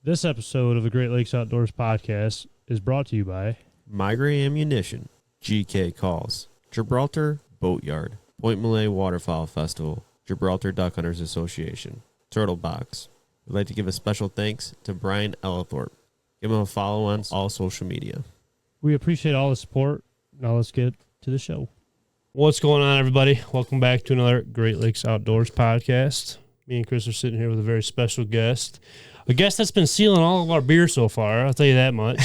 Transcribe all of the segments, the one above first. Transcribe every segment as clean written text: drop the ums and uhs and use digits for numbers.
This episode of the Great Lakes Outdoors podcast is brought to you by Migrate Ammunition, GK Calls, Gibraltar Boatyard, Point Malay Waterfowl Festival, Gibraltar Duck Hunters Association, Turtle Box. We'd like to give a special thanks to Brian Ellithorpe. Give him a follow on all social media. We appreciate all the support. Now let's get to the show. What's going on, everybody? Welcome back to another Great Lakes Outdoors podcast. Me and Chris are sitting here with a very special guest. A guest that's been sealing all of our beer so far, I'll tell you that much.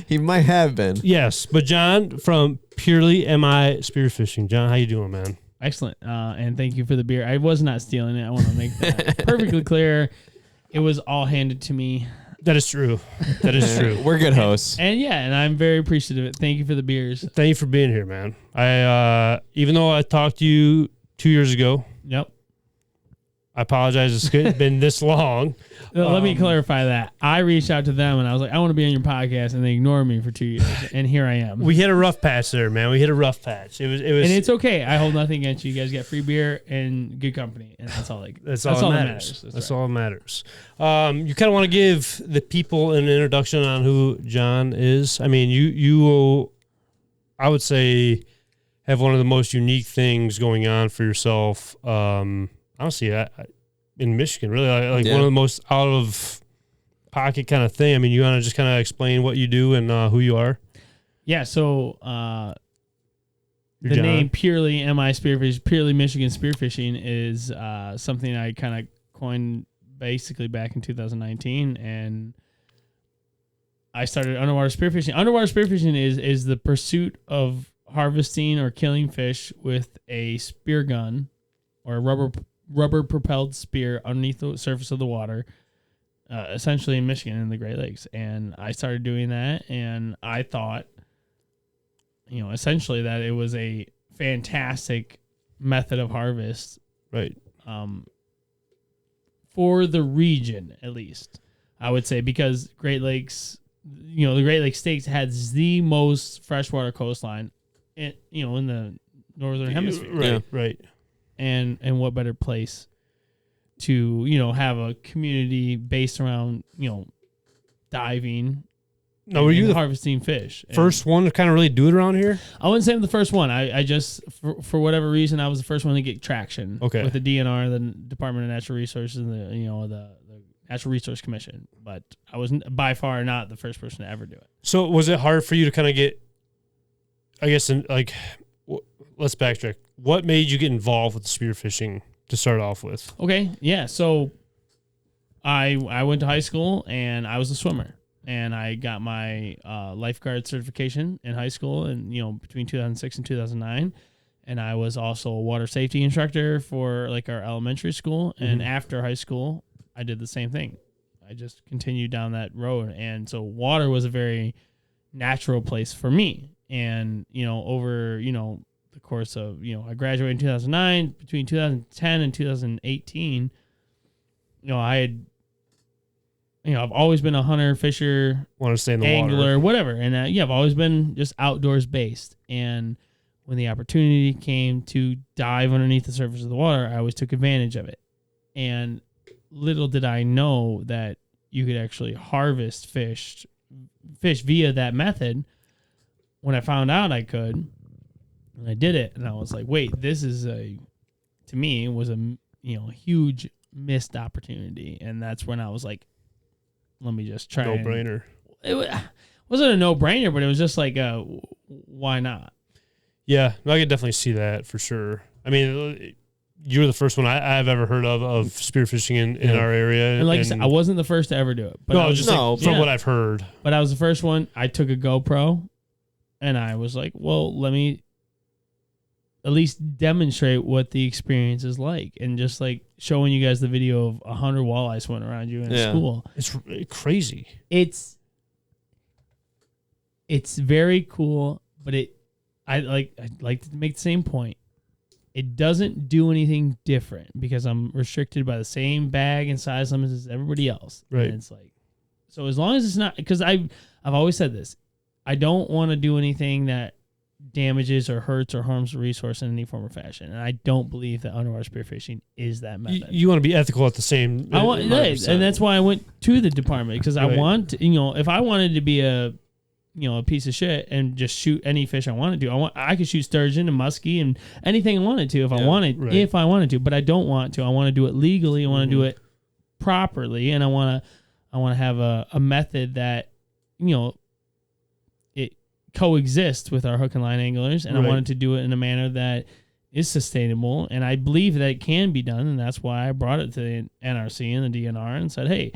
He might have been. Yes, but Jon from Purely MI Spearfishing. Jon, how you doing, man? Excellent. And thank you for the beer. I was not stealing it. I want to make that perfectly clear. It was all handed to me. That is true. That is true. We're good hosts. And I'm very appreciative of it. Thank you for the beers. Thank you for being here, man. I even though I talked to you 2 years ago. Yep. I apologize. It's been this long. Let me clarify that. I reached out to them and I was like, I want to be on your podcast, and they ignored me for 2 years, and here I am. We hit a rough patch there, man. We hit a rough patch. It was, and it's okay. I hold nothing against you. You guys get free beer and good company, and that's all. That's all that matters. That's all that matters. You kind of want to give the people an introduction on who Jon is. I mean, you I would say, have one of the most unique things going on for yourself. Honestly, in Michigan, really, like one of the most out of pocket kind of thing. I mean, you want to just kind of explain what you do and who you are? Yeah. So the Jon. Name Purely MI Spearfish, Purely Michigan Spearfishing is something I kind of coined basically back in 2019, and I started underwater spearfishing. Underwater spearfishing is the pursuit of harvesting or killing fish with a spear gun or a rubber propelled spear underneath the surface of the water, essentially in Michigan in the Great Lakes. And I started doing that, and I thought, essentially that it was a fantastic method of harvest. Right. For the region, at least, I would say, because Great Lakes, the Great Lakes states has the most freshwater coastline in the northern hemisphere. Right. Yeah. Right. And what better place to, have a community based around, diving. No, were you the harvesting fish? First one to kind of really do it around here? I wouldn't say I'm the first one. I just, for whatever reason, I was the first one to get traction. Okay. With the DNR, the Department of Natural Resources, and the Natural Resource Commission. But I was by far not the first person to ever do it. So was it hard for you to kind of get, I guess, let's backtrack. What made you get involved with the spearfishing to start off with? Okay, yeah. So I went to high school, and I was a swimmer. And I got my lifeguard certification in high school, and between 2006 and 2009. And I was also a water safety instructor for our elementary school. Mm-hmm. And after high school, I did the same thing. I just continued down that road. And so water was a very natural place for me. And over the course of I graduated in 2009. Between 2010 and 2018, I had. I've always been a hunter, fisher, want to stay in the angler, water, whatever. And I've always been just outdoors based. And when the opportunity came to dive underneath the surface of the water, I always took advantage of it. And little did I know that you could actually harvest fish via that method. When I found out I could, and I did it, and I was like, wait, this is to me, it was a huge missed opportunity. And that's when I was like, let me just try. No-brainer. It wasn't a no-brainer, but it was just like, why not? Yeah, I could definitely see that for sure. I mean, you were the first one I've ever heard of spearfishing in our area. And like I said, I wasn't the first to ever do it. But from what I've heard. But I was the first one. I took a GoPro, and I was like, well, let me at least demonstrate what the experience is like, and just showing you guys the video of 100 walleye swimming around you in a school. It's crazy. It's very cool, but I'd like to make the same point. It doesn't do anything different because I'm restricted by the same bag and size limits as everybody else. Right. And it's so as long as it's not, because I've always said this, I don't want to do anything that damages or hurts or harms the resource in any form or fashion. And I don't believe that underwater spearfishing is that method. You want to be ethical at the same. I want, and that's why I went to the department, because I want, if I wanted to be a piece of shit and just shoot any fish I wanted to, I could shoot sturgeon and muskie and anything I wanted to if I wanted to, but I don't want to. I want to do it legally. I want to do it properly, and I want to have a method that it coexists with our hook and line anglers, and I wanted to do it in a manner that is sustainable, and I believe that it can be done, and that's why I brought it to the NRC and the DNR and said, hey,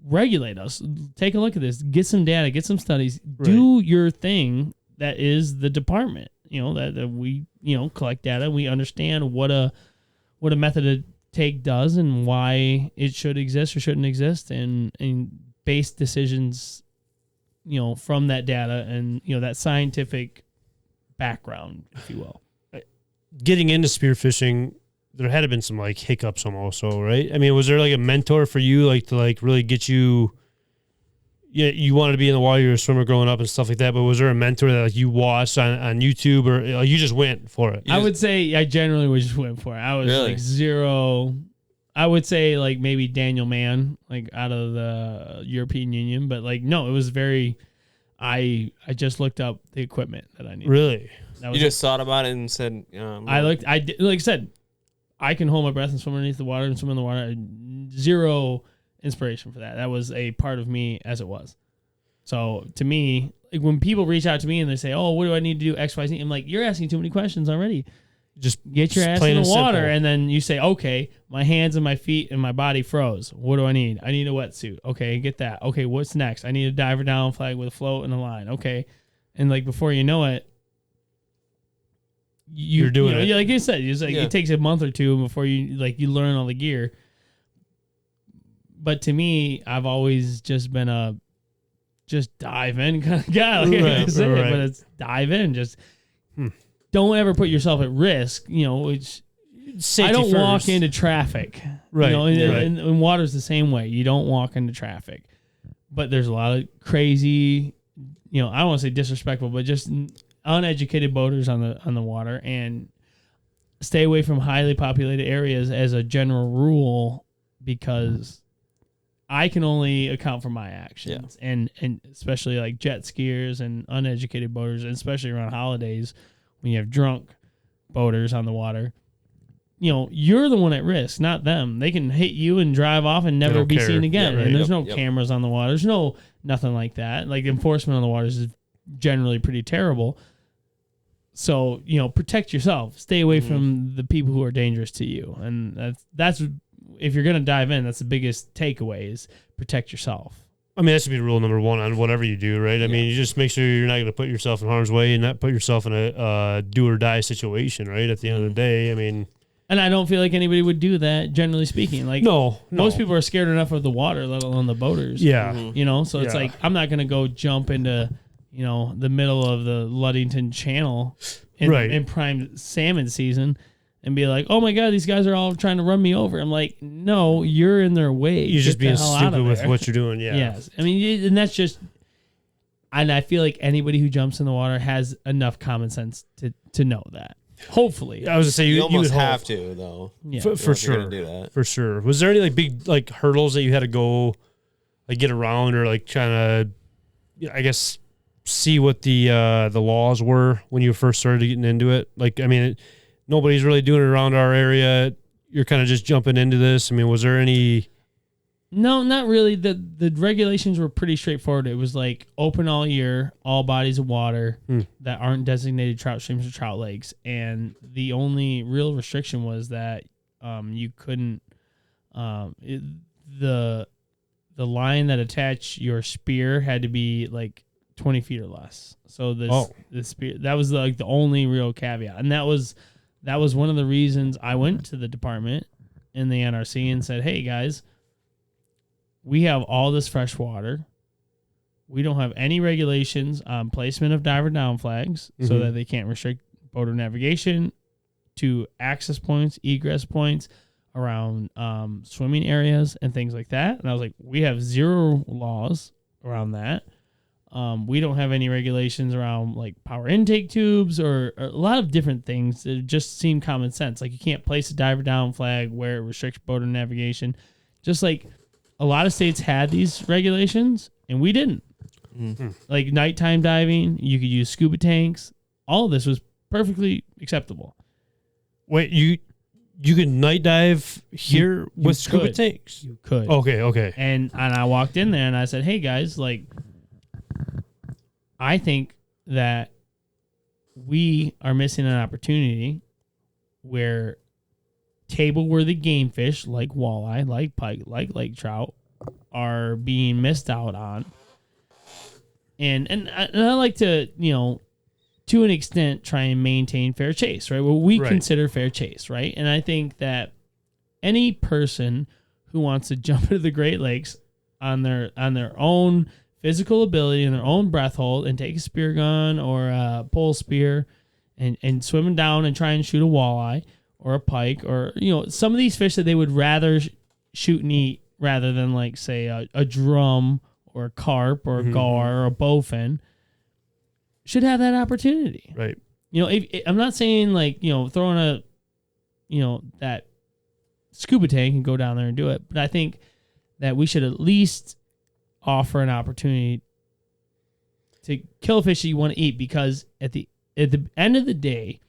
regulate us, take a look at this, get some data, get some studies, do your thing. That is the department, that we collect data, we understand what a method of take does and why it should exist or shouldn't exist, and base decisions from that data and that scientific background, if you will. Getting into spearfishing, there had to been some like hiccups also, right? I mean, was there like a mentor for you, like to like really get you? Yeah, you wanted to be in the water, you were a swimmer growing up and stuff like that. But was there a mentor that like you watched on YouTube, or you just went for it? I would say I generally just went for it. I was like zero. I would say like maybe Daniel Mann, like out of the European Union, but like no, it was very. I just looked up the equipment that I needed. Really? You just thought about it and said, like I said, I can hold my breath and swim underneath the water and swim in the water. Zero inspiration for that. That was a part of me as it was. So to me, like when people reach out to me and they say, "Oh, what do I need to do X, Y, Z?" I'm like, "You're asking too many questions already. Just get your ass in the water." Simple. And then you say, "Okay, my hands and my feet and my body froze. What do I need? I need a wetsuit. Okay, get that. Okay, what's next? I need a diver down flag with a float and a line. Okay." And like before you know it, you're doing it. Like you said, it takes a month or two before you learn all the gear. But to me, I've always just been just dive in kind of guy. Like I say it, but it's dive in. Just don't ever put yourself at risk. Which safety I don't first. Walk into traffic. Right. And water's the same way. You don't walk into traffic. But there's a lot of crazy, I don't want to say disrespectful, but just uneducated boaters on the water, and stay away from highly populated areas as a general rule, because I can only account for my actions, and especially like jet skiers and uneducated boaters, and especially around holidays when you have drunk boaters on the water. You're the one at risk, not them. They can hit you and drive off and never be seen again. And there's no cameras on the water. There's nothing like that. Like enforcement on the waters is generally pretty terrible. So, protect yourself. Stay away from the people who are dangerous to you. And that's if you're going to dive in, that's the biggest takeaway is protect yourself. I mean, that should be rule number one on whatever you do, right? I mean, you just make sure you're not going to put yourself in harm's way and not put yourself in a do or die situation, right? At the end of the day, I mean. And I don't feel like anybody would do that, generally speaking. Like, no. Most people are scared enough of the water, let alone the boaters. Yeah. So it's like, I'm not going to go jump into, the middle of the Ludington Channel in prime salmon season and be like, oh my God, these guys are all trying to run me over. I'm like, no, you're in their way. You're just being stupid with what you're doing. Yeah. Yes. I mean, and that's just, and I feel like anybody who jumps in the water has enough common sense to know that. Hopefully. I was to say you almost have to though. Yeah. For sure. Do that. For sure. Was there any like big like hurdles that you had to go like get around, or like trying to, I guess, see what the laws were when you first started getting into it? Like, I mean, nobody's really doing it around our area. You're kind of just jumping into this. I mean, was there any? No, not really. The regulations were pretty straightforward. It was like open all year, all bodies of water that aren't designated trout streams or trout lakes. And the only real restriction was that you couldn't the line that attached your spear had to be like 20 feet or less. So the spear, that was like the only real caveat. And that was one of the reasons I went to the department in the NRC and said, hey guys, we have all this fresh water. We don't have any regulations on placement of diver down flags so that they can't restrict boater navigation to access points, egress points around swimming areas and things like that. And I was like, we have zero laws around that. We don't have any regulations around like power intake tubes or a lot of different things that just seem common sense. Like you can't place a diver down flag where it restricts boater navigation. Just like a lot of states had these regulations and we didn't. Mm-hmm. Like nighttime diving, you could use scuba tanks. All of this was perfectly acceptable. Wait, you could night dive here with scuba tanks? You could. Okay. And I walked in there and I said, hey guys, like, I think that we are missing an opportunity where table-worthy game fish like walleye, like pike, like lake trout are being missed out on. And I like to, to an extent, try and maintain fair chase, right? What we consider fair chase, right? And I think that any person who wants to jump into the Great Lakes on their own physical ability and their own breath hold and take a spear gun or a pole spear and swim down and try and shoot a walleye or a pike or, some of these fish that they would rather shoot and eat rather than like, say, a drum or a carp or a gar or a bowfin should have that opportunity. Right. I'm not saying like, throwing a, that scuba tank and go down there and do it. But I think that we should at least offer an opportunity to kill a fish that you want to eat, because at the end of the day,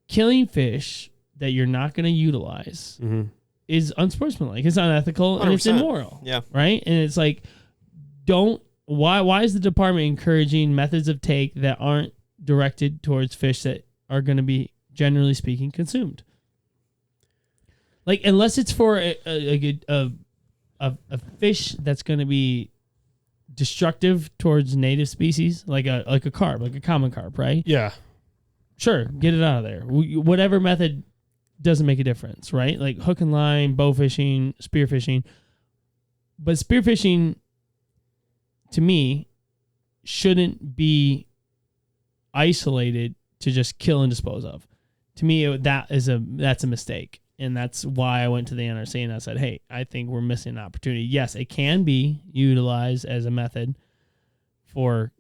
killing fish that you're not going to utilize is unsportsmanlike. It's unethical 100%. And it's immoral. Yeah. Right. And it's like, why is the department encouraging methods of take that aren't directed towards fish that are going to be, generally speaking, consumed? Like, unless it's for a fish that's going to be destructive towards native species, like a carp, like a common carp, right? Yeah. Sure, get it out of there. Whatever method doesn't make a difference, right? Like hook and line, bow fishing, spear fishing. But spear fishing, to me, shouldn't be isolated to just kill and dispose of. To me, that's a mistake. And that's why I went to the NRC and I said, hey, I think we're missing an opportunity. Yes, it can be utilized as a method for,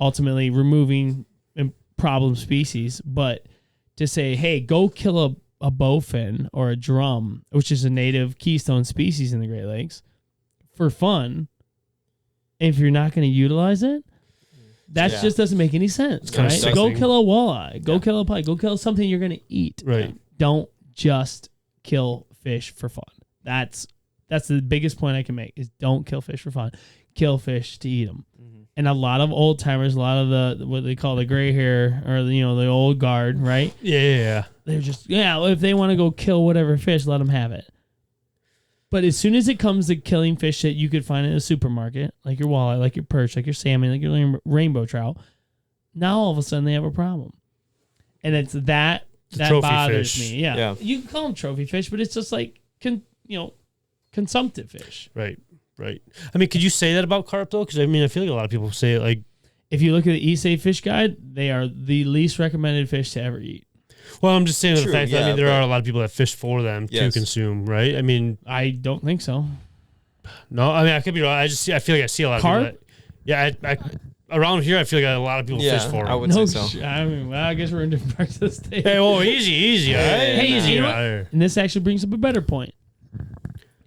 ultimately removing problem species. But to say, hey, go kill a bowfin or a drum, which is a native keystone species in the Great Lakes, for fun, if you're not going to utilize it, that just doesn't make any sense. Right? So go kill a walleye, go kill a pike, go kill something you're going to eat. Right. Don't just kill fish for fun. That's the biggest point I can make, is don't kill fish for fun. Kill fish to eat them. Mm-hmm. And a lot of old timers, a lot of the what they call the gray hair or the old guard, right? Yeah. They're just if they want to go kill whatever fish, let them have it. But as soon as it comes to killing fish that you could find in a supermarket, like your walleye, like your perch, like your salmon, like your rainbow trout, now all of a sudden they have a problem. And it's that bothers me. Yeah. You can call them trophy fish, but it's just like, consumptive fish. Right. I mean, could you say that about carp, though? Because, I mean, I feel like a lot of people say it like... If you look at the East Safe Fish Guide, they are the least recommended fish to ever eat. Well, I'm just saying the fact that, there are a lot of people that fish for them to consume, right? I mean... I don't think so. No, I mean, I could be wrong. I feel like I see a lot of people that... Yeah, around here, I feel like a lot of people fish for them. I would say so. I mean, well, I guess we're in different parts of the state. Hey, easy. All right? Hey, easy. And this actually brings up a better point.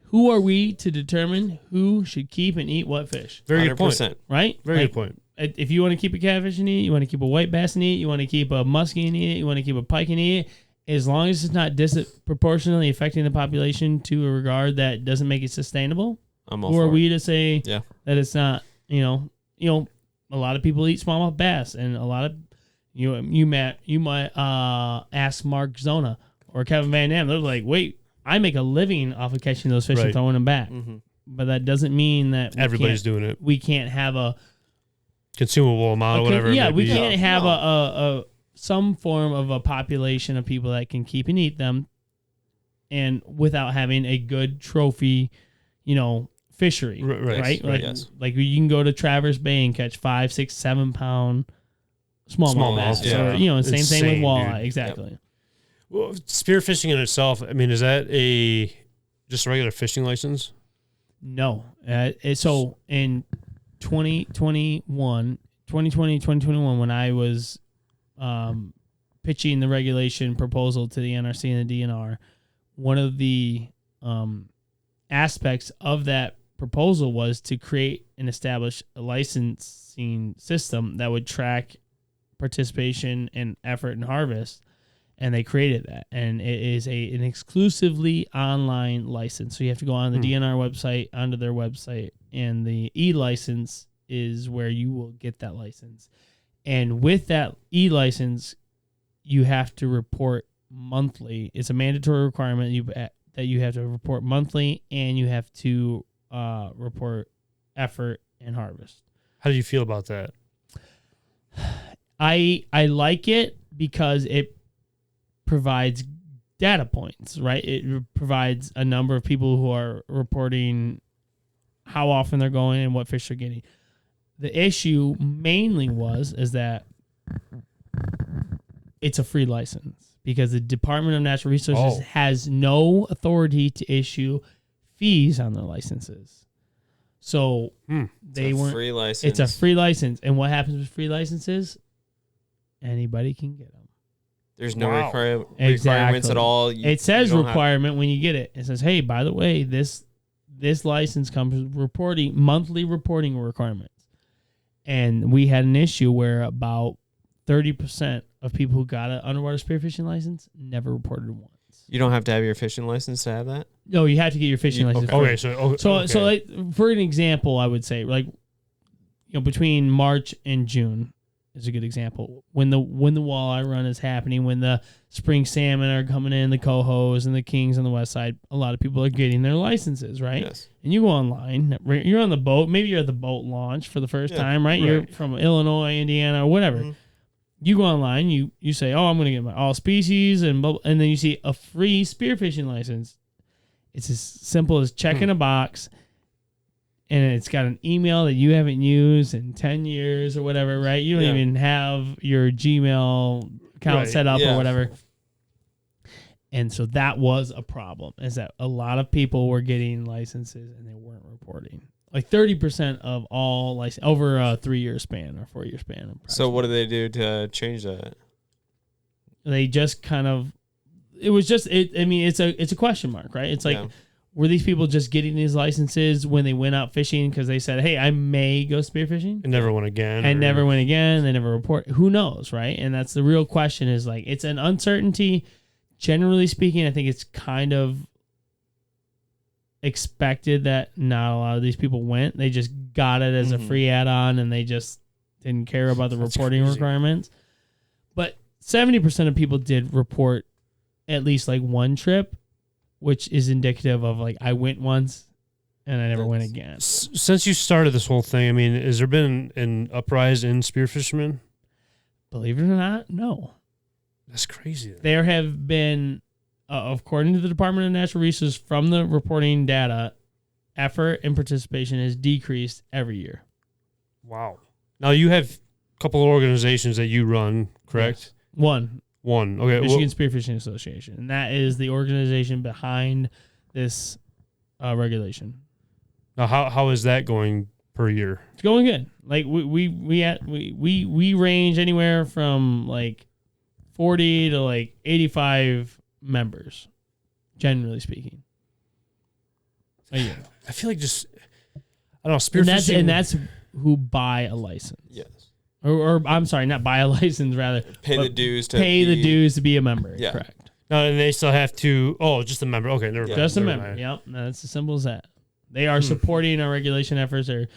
Who are we to determine who should keep and eat what fish? Very good point. Right? Very good point. If you want to keep a catfish and eat it, you want to keep a white bass and eat it, you want to keep a muskie and eat it, you want to keep a pike and eat it, as long as it's not disproportionately affecting the population to a regard that doesn't make it sustainul, who are we to say that it's not, a lot of people eat smallmouth bass, and a lot of you might ask Mark Zona or Kevin Van Dam. They're like, wait, I make a living off of catching those fish and throwing them back. Mm-hmm. But that doesn't mean that everybody's doing it. We can't have a consumable amount or whatever. Yeah, we can't have a some form of a population of people that can keep and eat them, and without having a good trophy, fishery, right? Like you can go to Traverse Bay and catch 5, 6, 7 pound smallmouth bass, or same thing with walleye, exactly. Yep. Well, spearfishing in itself, I mean, is that just a regular fishing license? No. So in 2021, 2021, when I was pitching the regulation proposal to the NRC and the DNR, one of the aspects of that proposal was to create and establish a licensing system that would track participation and effort and harvest. And they created that, and it is an exclusively online license. So you have to go on the DNR website, onto their website, and the e-license is where you will get that license. And with that e-license, you have to report monthly. It's a mandatory requirement that you have to report monthly, and you have to report effort and harvest. How do you feel about that? I like it because it provides data points, right? It provides a number of people who are reporting how often they're going and what fish they're getting. The issue mainly is that it's a free license because the Department of Natural Resources has no authority to issue fees on their licenses. So they weren't. Free license. It's a free license, and what happens with free licenses? Anybody can get them. There's no requirements Exactly. at all. It says requirement when you get it. It says, hey, by the way, this license comes with monthly reporting requirements. And we had an issue where about 30% of people who got an underwater spearfishing license never reported once. You don't have to have your fishing license to have that? No, you have to get your fishing license. Okay, So like, for an example, I would say, like, between March and June is a good example. When the walleye run is happening, when the spring salmon are coming in, the cohos and the kings on the west side, a lot of people are getting their licenses, right? Yes. And you go online, you're on the boat, maybe you're at the boat launch for the first time, right? You're from Illinois, Indiana, or whatever. Mm-hmm. You go online, you say, oh, I'm going to get my all species, and then you see a free spearfishing license. It's as simple as checking a box, and it's got an email that you haven't used in 10 years or whatever, right? You don't even have your Gmail account set up or whatever. And so that was a problem, is that a lot of people were getting licenses and they weren't reporting. Like 30% of all license over a 3-year span or 4-year span. So what do they do to change that? They just kind of, it was just, it's a question mark, right? It's like, were these people just getting these licenses when they went out fishing because they said, hey, I may go spearfishing? And never went again. And never went again. They never report. Who knows, right? And that's the real question, is like, it's an uncertainty. Generally speaking, I think it's kind of expected that not a lot of these people went. They just got it as a free add-on, and they just didn't care about the reporting requirements. But 70% of people did report at least like one trip, which is indicative of like, I went once and I never went again. Since you started this whole thing, I mean, has there been an uprising in spearfishermen? Believe it or not, no. That's crazy. There have been, according to the Department of Natural Resources, from the reporting data, effort and participation has decreased every year. Wow. Now you have a couple of organizations that you run, correct? Yes. One. Okay. Michigan Spearfishing Association. And that is the organization behind this regulation. Now, how is that going per year? It's going good. Like we range anywhere from like 40 to like 85 members, generally speaking. A year. I feel like just, I don't know, spearfishing. And that's who buy a license. Yes. Or I'm sorry, not buy a license, rather. Pay the dues to be a member. Yeah. Correct. No, and they still have to, just a member. Okay, never mind. Just a member. Yep. That's as simple as that. They are supporting our regulation efforts, or,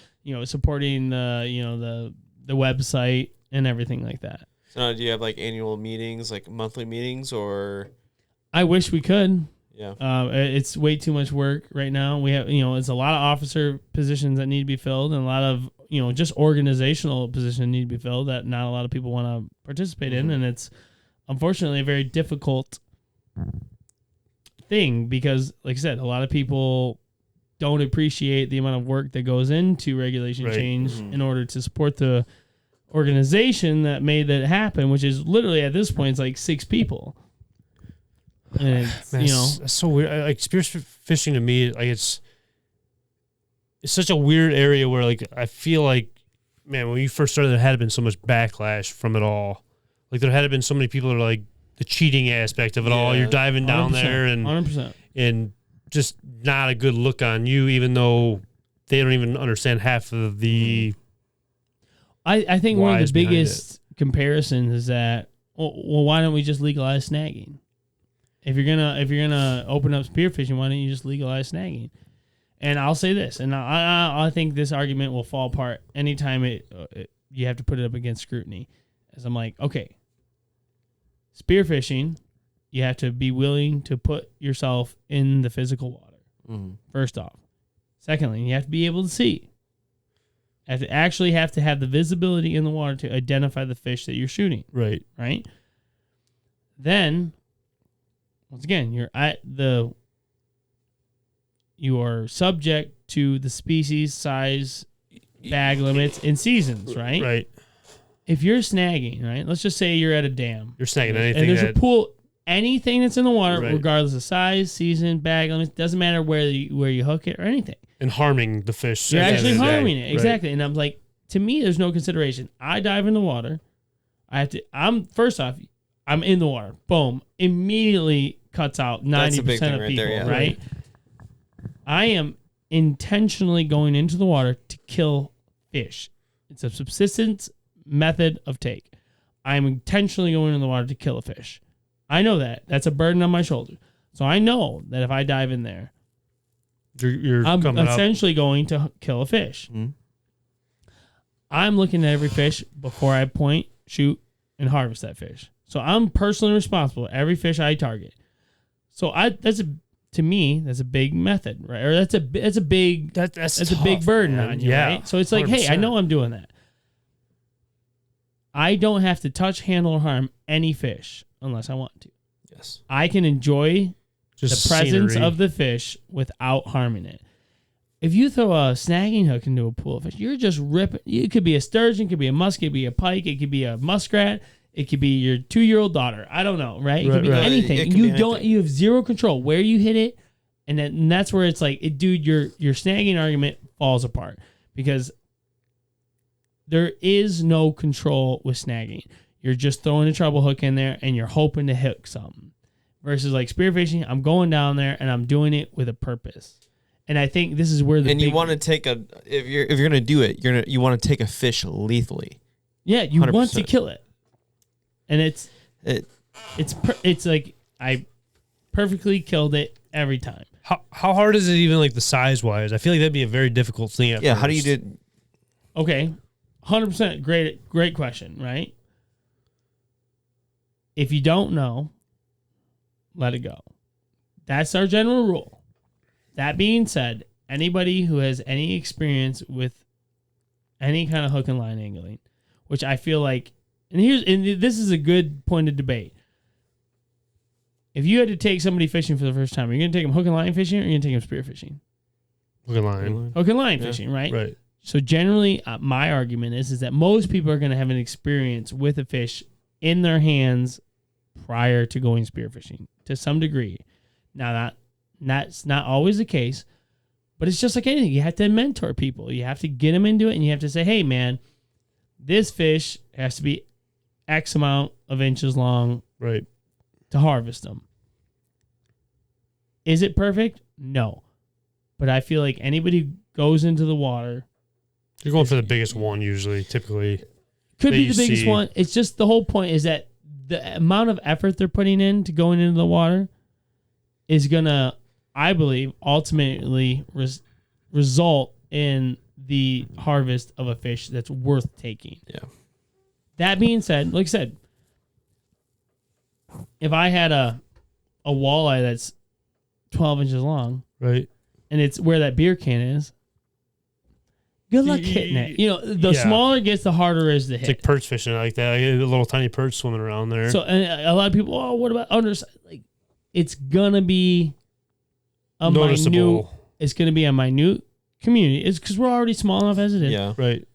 supporting the website and everything like that. So now, do you have like annual meetings, like monthly meetings, or? I wish we could. Yeah. It's way too much work right now. We have, it's a lot of officer positions that need to be filled, and a lot of, just organizational positions need to be filled that not a lot of people want to participate in. And it's unfortunately a very difficult thing because, like I said, a lot of people don't appreciate the amount of work that goes into regulation change in order to support the organization that made that happen, which is literally at this point, it's like 6 people. And it's, Man, that's so weird. Like spearfishing to me, like it's it's such a weird area where like I feel like, man, when you first started, there had been so much backlash from it all. Like there had been so many people that are like the cheating aspect of it all. You're diving down there 100%. and just not a good look on you, even though they don't even understand half of the. I think one of whys the behind biggest comparisons is that well, why don't we just legalize snagging? If you're gonna open up spearfishing, why don't you just legalize snagging? And I'll say this, and I think this argument will fall apart anytime you have to put it up against scrutiny. As I'm like, okay, spearfishing, you have to be willing to put yourself in the physical water. First off, secondly, you have to be able to see. You have to have the visibility in the water to identify the fish that you're shooting. Right. Then, once again, you are subject to the species, size, bag limits, and seasons, right? Right. If you're snagging, right? Let's just say you're at a dam. You're snagging anything. And there's a pool, anything that's in the water, Right. regardless of size, season, bag limits, doesn't matter where you hook it or anything. And harming the fish. You're at the actually end of the day. harming it. Right. Exactly. And I'm like, to me, there's no consideration. I dive in the water. First off, I'm in the water. Boom. Immediately cuts out 90% of people, right? I am intentionally going into the water to kill fish. It's a subsistence method of take. I'm intentionally going in the water to kill a fish. I know that. That's a burden on my shoulder. So I know that if I dive in there, I'm essentially going to kill a fish. Mm-hmm. I'm looking at every fish before I point, shoot, and harvest that fish. So I'm personally responsible for every fish I target. So to me, that's a big method, right? Or that's a big burden man. on you, right? So it's like, 100%. hey, I know I'm doing that. I don't have to touch, handle, or harm any fish unless I want to. Yes. I can enjoy Just the presence scenery. of the fish without harming it. If you throw a snagging hook into a pool of fish, you're just ripping. It could be a sturgeon, it could be a musk, it could be a pike, it could be a muskrat, it could be your 2-year-old daughter. I don't know, right? It could be anything. It could be anything. You have zero control where you hit it, and that's where it's like, dude, your snagging argument falls apart because there is no control with snagging. You're just throwing a treble hook in there and you're hoping to hook something. Versus like spearfishing, I'm going down there and I'm doing it with a purpose. And I think this is where you want to take if you're gonna do it, you want to take a fish lethally. Yeah, you 100%. want to kill it, and it's like I perfectly killed it every time. How hard is it even like the size wise? I feel like that'd be a very difficult thing. At How do you first. do? Okay, 100% great question, right? If you don't know, let it go. That's our general rule. That being said, anybody who has any experience with any kind of hook and line angling, which I feel like, and this is a good point of debate. If you had to take somebody fishing for the first time, are you going to take them hook and line fishing or are you going to take them spear fishing? Hook and line. Hook and line fishing, right? Right. So generally, my argument is that most people are going to have an experience with a fish in their hands prior to going spearfishing to some degree. Now, that's not always the case, but it's just like anything. You have to mentor people. You have to get them into it, and you have to say, hey, man, this fish has to be X amount of inches long Right. to harvest them. Is it perfect? No. But I feel like anybody who goes into the water, You're going for the biggest one usually, typically. could that be you the biggest see. one. It's just the whole point is that the amount of effort they're putting in to going into the water is going to, I believe, ultimately result in the harvest of a fish that's worth taking. Yeah. That being said, like I said, if I had a walleye that's 12 inches long, Right. and it's where that beer can is, good luck hitting it. You know, the Yeah. smaller it gets, the harder it is to It's hit. like perch fishing like that. Like a little tiny perch swimming around there. So, and a lot of people, oh, what about underside? Like, it's gonna be a noticeable. minute. It's gonna be a minute community. It's because we're already small enough as it is. Yeah. Right.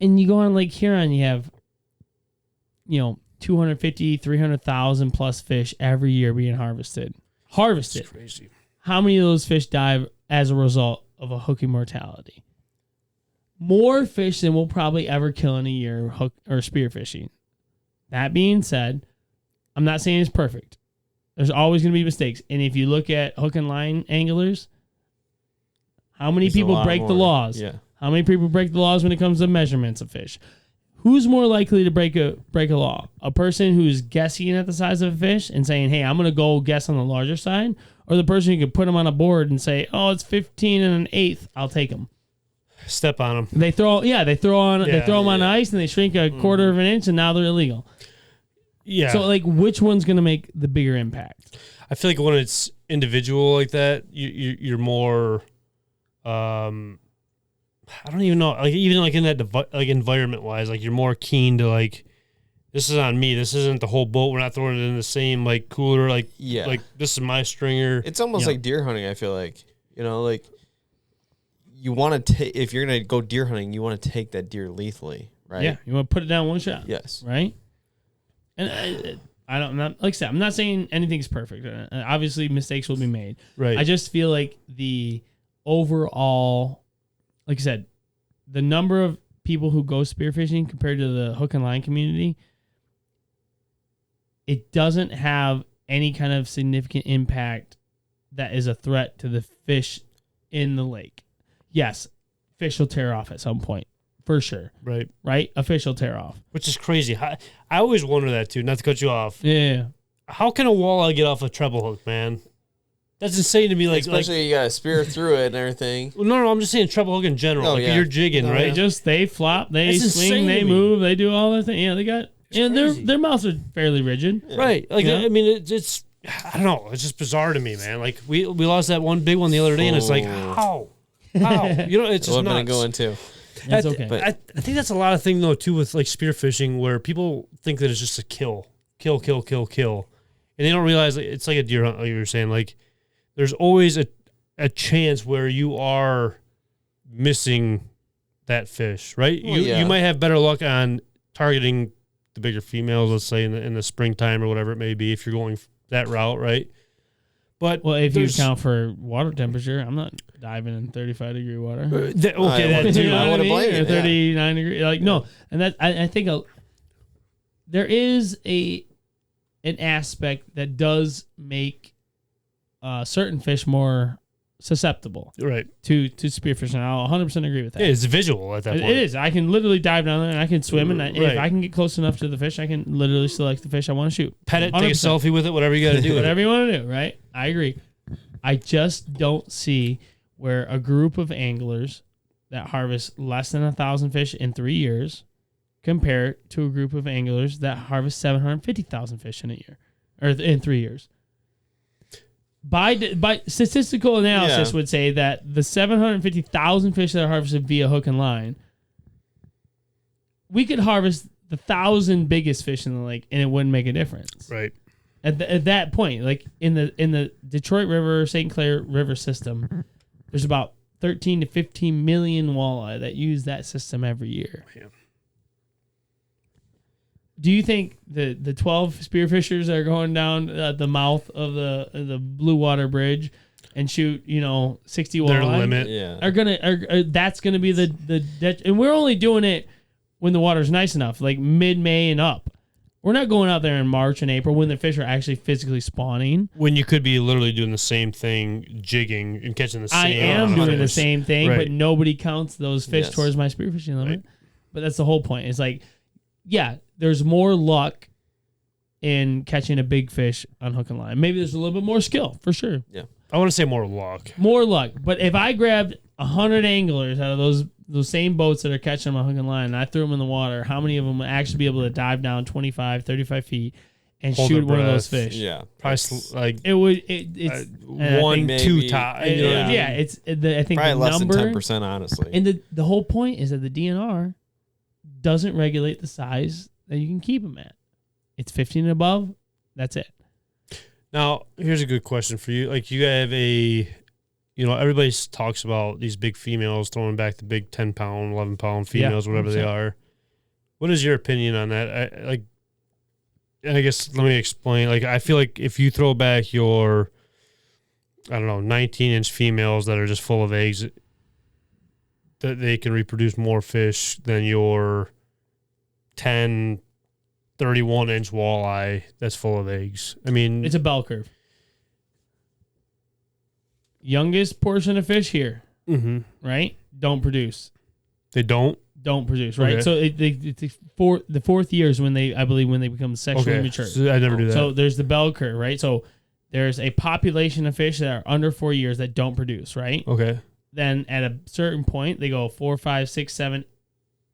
And you go on Lake Huron, you have, 250, 300,000 plus fish every year being harvested. It's crazy. How many of those fish die as a result of a hooking mortality. More fish than we'll probably ever kill in a year hook or spearfishing. That being said, I'm not saying it's perfect. There's always going to be mistakes. And if you look at hook and line anglers, how many people break the laws? Yeah. How many people break the laws when it comes to measurements of fish? Who's more likely to break a law? A person who's guessing at the size of a fish and saying, hey, I'm going to go guess on the larger side? Or the person who could put them on a board and say, oh, it's 15 and an eighth, I'll take them. Step on them. They throw them on ice and they shrink a quarter of an inch and now they're illegal. Yeah. So like, which one's going to make the bigger impact? I feel like when it's individual like that, you're more, I don't even know, like even like in that like environment wise, like you're more keen to like, this is on me. This isn't the whole boat. We're not throwing it in the same like cooler. Like like this is my stringer. It's almost like deer hunting. I feel like, you know, like you want to take, if you're gonna go deer hunting, you want to take that deer lethally, right? Yeah, you want to put it down one shot. Yes. Right. And I'm not like I said, I'm not saying anything's perfect. Obviously, mistakes will be made. Right. I just feel like the overall, like I said, the number of people who go spearfishing compared to the hook and line community, it doesn't have any kind of significant impact that is a threat to the fish in the lake. Yes, fish will tear off at some point, for sure. Right. Right? A fish will tear off. Which is crazy. I always wonder that too, not to cut you off. Yeah. How can a walleye get off a treble hook, man? That's insane to me. Like, especially you got to spear through it and everything. Well, no, I'm just saying treble hook in general. Oh, like yeah. you're jigging, No, right? They flop, they That's swing, insane they to me. move, they do all their things. Yeah, they got, and their mouths are fairly rigid. Yeah. Right. Like, Yeah. I mean, it's, I don't know. It's just bizarre to me, man. Like, we lost that one big one the other day, and it's like, how? You know, it's just What am I nuts. going to? That's I, okay. But I think that's a lot of thing, though, too, with, like, spearfishing, where people think that it's just a kill. And they don't realize it's like a deer hunt, like you were saying. Like, there's always a chance where you are missing that fish, right? Well, You might have better luck on targeting the bigger females, let's say in the springtime or whatever it may be, if you're going that route, right? But Well, if you account for water temperature, I'm not diving in 35-degree water. that wouldn't- too. You know I what wouldn't mean? blame you, Or 39 degree. Like, no. And that I think there is an aspect that does make certain fish more susceptible Right. to spearfishing. I'll 100% agree with that. Yeah, it's visual at that point. It is. I can literally dive down there and I can swim, and if Right. I can get close enough to the fish, I can literally select the fish I want to shoot. Pet it, take a 100%. selfie with it, whatever you got to do. Whatever you want to do, right? I agree. I just don't see where a group of anglers that harvest less than 1,000 fish in 3 years compare to a group of anglers that harvest 750,000 fish in a year or in 3 years. By statistical analysis would say that the 750,000 fish that are harvested via hook and line, we could harvest the 1,000 biggest fish in the lake and it wouldn't make a difference. Right. At that point, like in the Detroit River, St. Clair River system, there's about 13 to 15 million walleye that use that system every year. Yeah. Do you think the 12 spearfishers that are going down the mouth of the Blue Water Bridge and shoot 60 walleye Their limit. Yeah. are that's gonna be and we're only doing it when the water's nice enough, like mid-May and up. We're not going out there in March and April when the fish are actually physically spawning. When you could be literally doing the same thing, jigging and catching the same. I am amount of doing the fish. same thing, Right. but nobody counts those fish Yes. towards my spearfishing limit. Right. But that's the whole point. It's like, yeah, there's more luck in catching a big fish on hook and line. Maybe there's a little bit more skill, for sure. I want to say more luck. More luck. But if I grabbed 100 anglers out of those same boats that are catching them on hook and line, and I threw them in the water, how many of them would actually be able to dive down 25, 35 feet and Hold shoot their one of those breath. fish? Yeah. Probably like It would. It's and I one, think- two maybe- top. Yeah, it's I think Probably the less number, than 10%, honestly. and the whole point is that the DNR doesn't regulate the size that you can keep them at. It's 15 and above. That's it. Now, here's a good question for you. Like, you have everybody talks about these big females throwing back the big 10-pound, 11-pound females, whatever they 100%. are. What is your opinion on that? I guess let me explain. Like, I feel like if you throw back your, 19-inch females that are just full of eggs, that they can reproduce more fish than your 10, 31-inch walleye that's full of eggs. I mean, It's a bell curve. Youngest portion of fish here, right? Don't produce. They don't produce, right? Okay. So the fourth year is when I believe when they become sexually mature. So I never do that. So there's the bell curve, right? So there's a population of fish that are under 4 years that don't produce, right? Okay. Then at a certain point, they go 4, 5, 6, 7,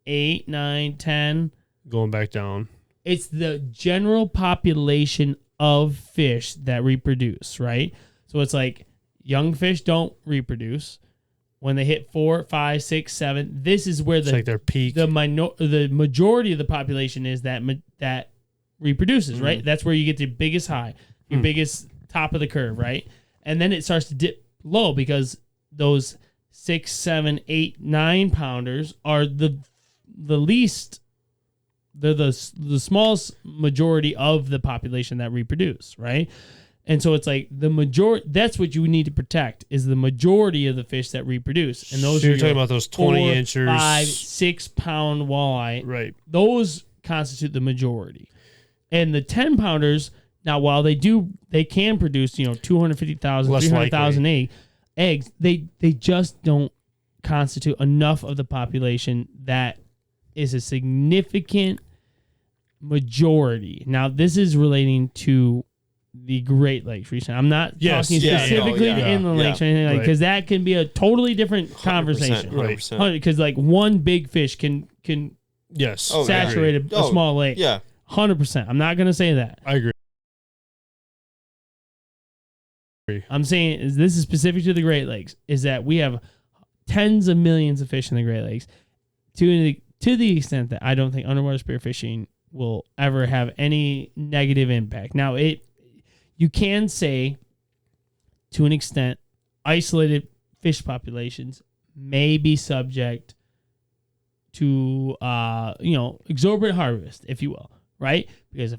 8, 9, 10. Going back down. It's the general population of fish that reproduce, right? So it's like young fish don't reproduce. When they hit 4, 5, 6, 7, this is where It's like their peak. the majority of the population is that reproduces, right? That's where you get the biggest high, your biggest top of the curve, right? And then it starts to dip low because those 6, 7, 8, 9 pounders are the least. They're the smallest majority of the population that reproduce, right? And so it's like the majority. That's what you need to protect is the majority of the fish that reproduce. And those So are you're talking about those 20-inchers, 5, 6 pound walleye, right? Those constitute the majority. And the 10 pounders, now while they can produce 250,000, Less 300,000 eggs, they just don't constitute enough of the population that is a significant majority. Now this is relating to the Great Lakes region. I'm not talking specifically to inland lakes or anything like because that can be a totally different conversation. 100%. Because like one big fish can saturate a small lake. Yeah. 100%. I'm not going to say that. I agree. I'm saying this is specific to the Great Lakes, is that we have tens of millions of fish in the Great Lakes to the extent that I don't think underwater spearfishing will ever have any negative impact. Now, you can say, to an extent, isolated fish populations may be subject to, exorbitant harvest, if you will, right? Because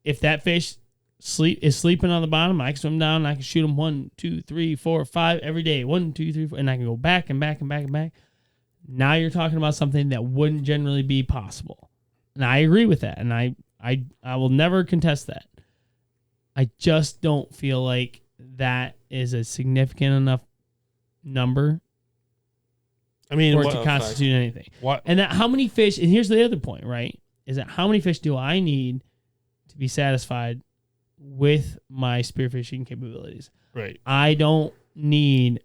if that fish is sleeping on the bottom, I can swim down and I can shoot them 1, 2, 3, 4, 5 every day. 1, 2, 3, 4, and I can go back and back and back and back. Now you're talking about something that wouldn't generally be possible. And I agree with that. And I will never contest that. I just don't feel like that is a significant enough number for it to constitute anything. What? And that how many fish, and here's the other point, right? Is that how many fish do I need to be satisfied with my spearfishing capabilities? Right. I don't need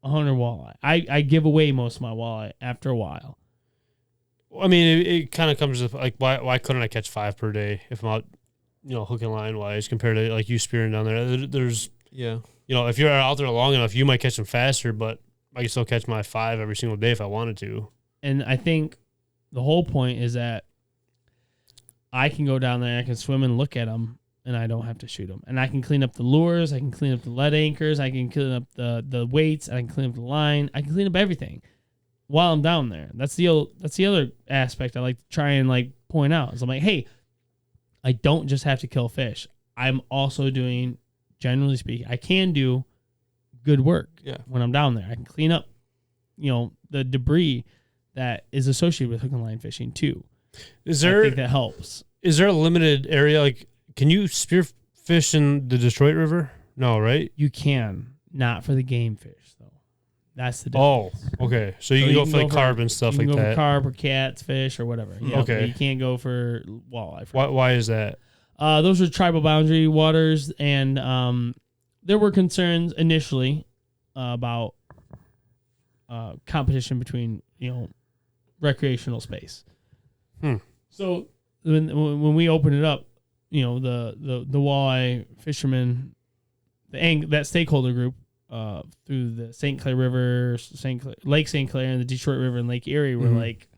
100 walleye. I give away most of my walleye after a while. I mean, it kind of comes with like, why couldn't I catch 5 per day if I'm out, hook and line wise compared to like you spearing down there? There's, if you're out there long enough, you might catch them faster, but I can still catch my 5 every single day if I wanted to. And I think the whole point is that I can go down there, I can swim and look at them, and I don't have to shoot them. And I can clean up the lures, I can clean up the lead anchors, I can clean up the weights, I can clean up the line, I can clean up everything while I'm down there. That's the other aspect I like to try and point out. Is I'm like, hey, I don't just have to kill fish. I'm also doing, generally speaking, I can do good work when I'm down there. I can clean up, the debris that is associated with hook and line fishing too. I think that helps. Is there a limited area? Like, can you spearfish in the Detroit River? No, right? You can, not for the game fish though. That's the difference. Oh, okay. So you can go for carp and stuff like that. You can go for carp or cats, fish or whatever. Yeah, okay. You can't go for walleye. Why is that? Those are tribal boundary waters, and there were concerns initially about competition between recreational space. So when we opened it up, the walleye fishermen, that stakeholder group through the St. Clair River, Lake St. Clair, and the Detroit River and Lake Erie were like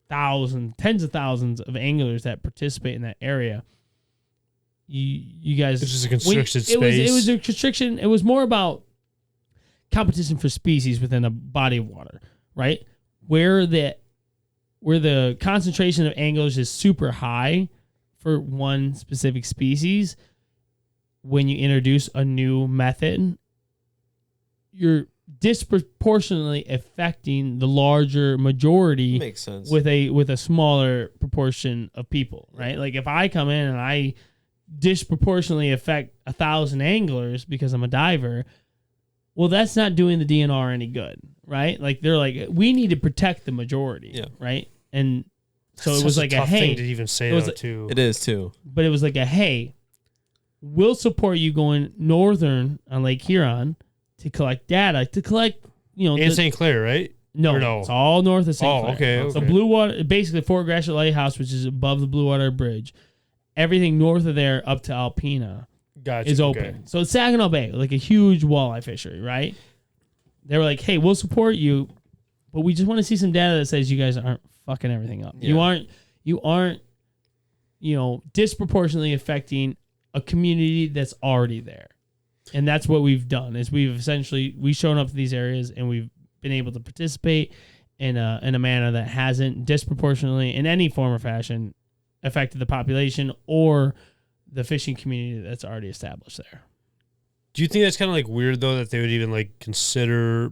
tens of thousands of anglers that participate in that area. You guys, it's just a constricted space. It was a constriction. It was more about competition for species within a body of water, right? Where the concentration of anglers is super high for one specific species. When you introduce a new method, you're disproportionately affecting the larger majority Makes sense. with a smaller proportion of people, right? Like if I come in and I disproportionately affect 1,000 anglers because I'm a diver, well, that's not doing the DNR any good, right? Like they're like, we need to protect the majority, right? And so it was like tough hey, thing to even say it was though, too. It is too. but it was like hey, we'll support you going northern on Lake Huron to collect data, to collect, And St. Clair, right? No, Or no? it's all north of St. Clair. Okay. So Blue Water, basically Fort Gratiot Lighthouse, which is above the Blue Water Bridge, everything north of there up to Alpena Gotcha. is open. Okay. So it's Saginaw Bay, like a huge walleye fishery, right? They were like, hey, we'll support you, but we just want to see some data that says you guys aren't fucking everything up. Yeah. You aren't, disproportionately affecting a community that's already there. And that's what we've done is we've shown up to these areas and we've been able to participate in a manner that hasn't disproportionately in any form or fashion affected the population or the fishing community that's already established there. Do you think that's kind of like weird though that they would even like consider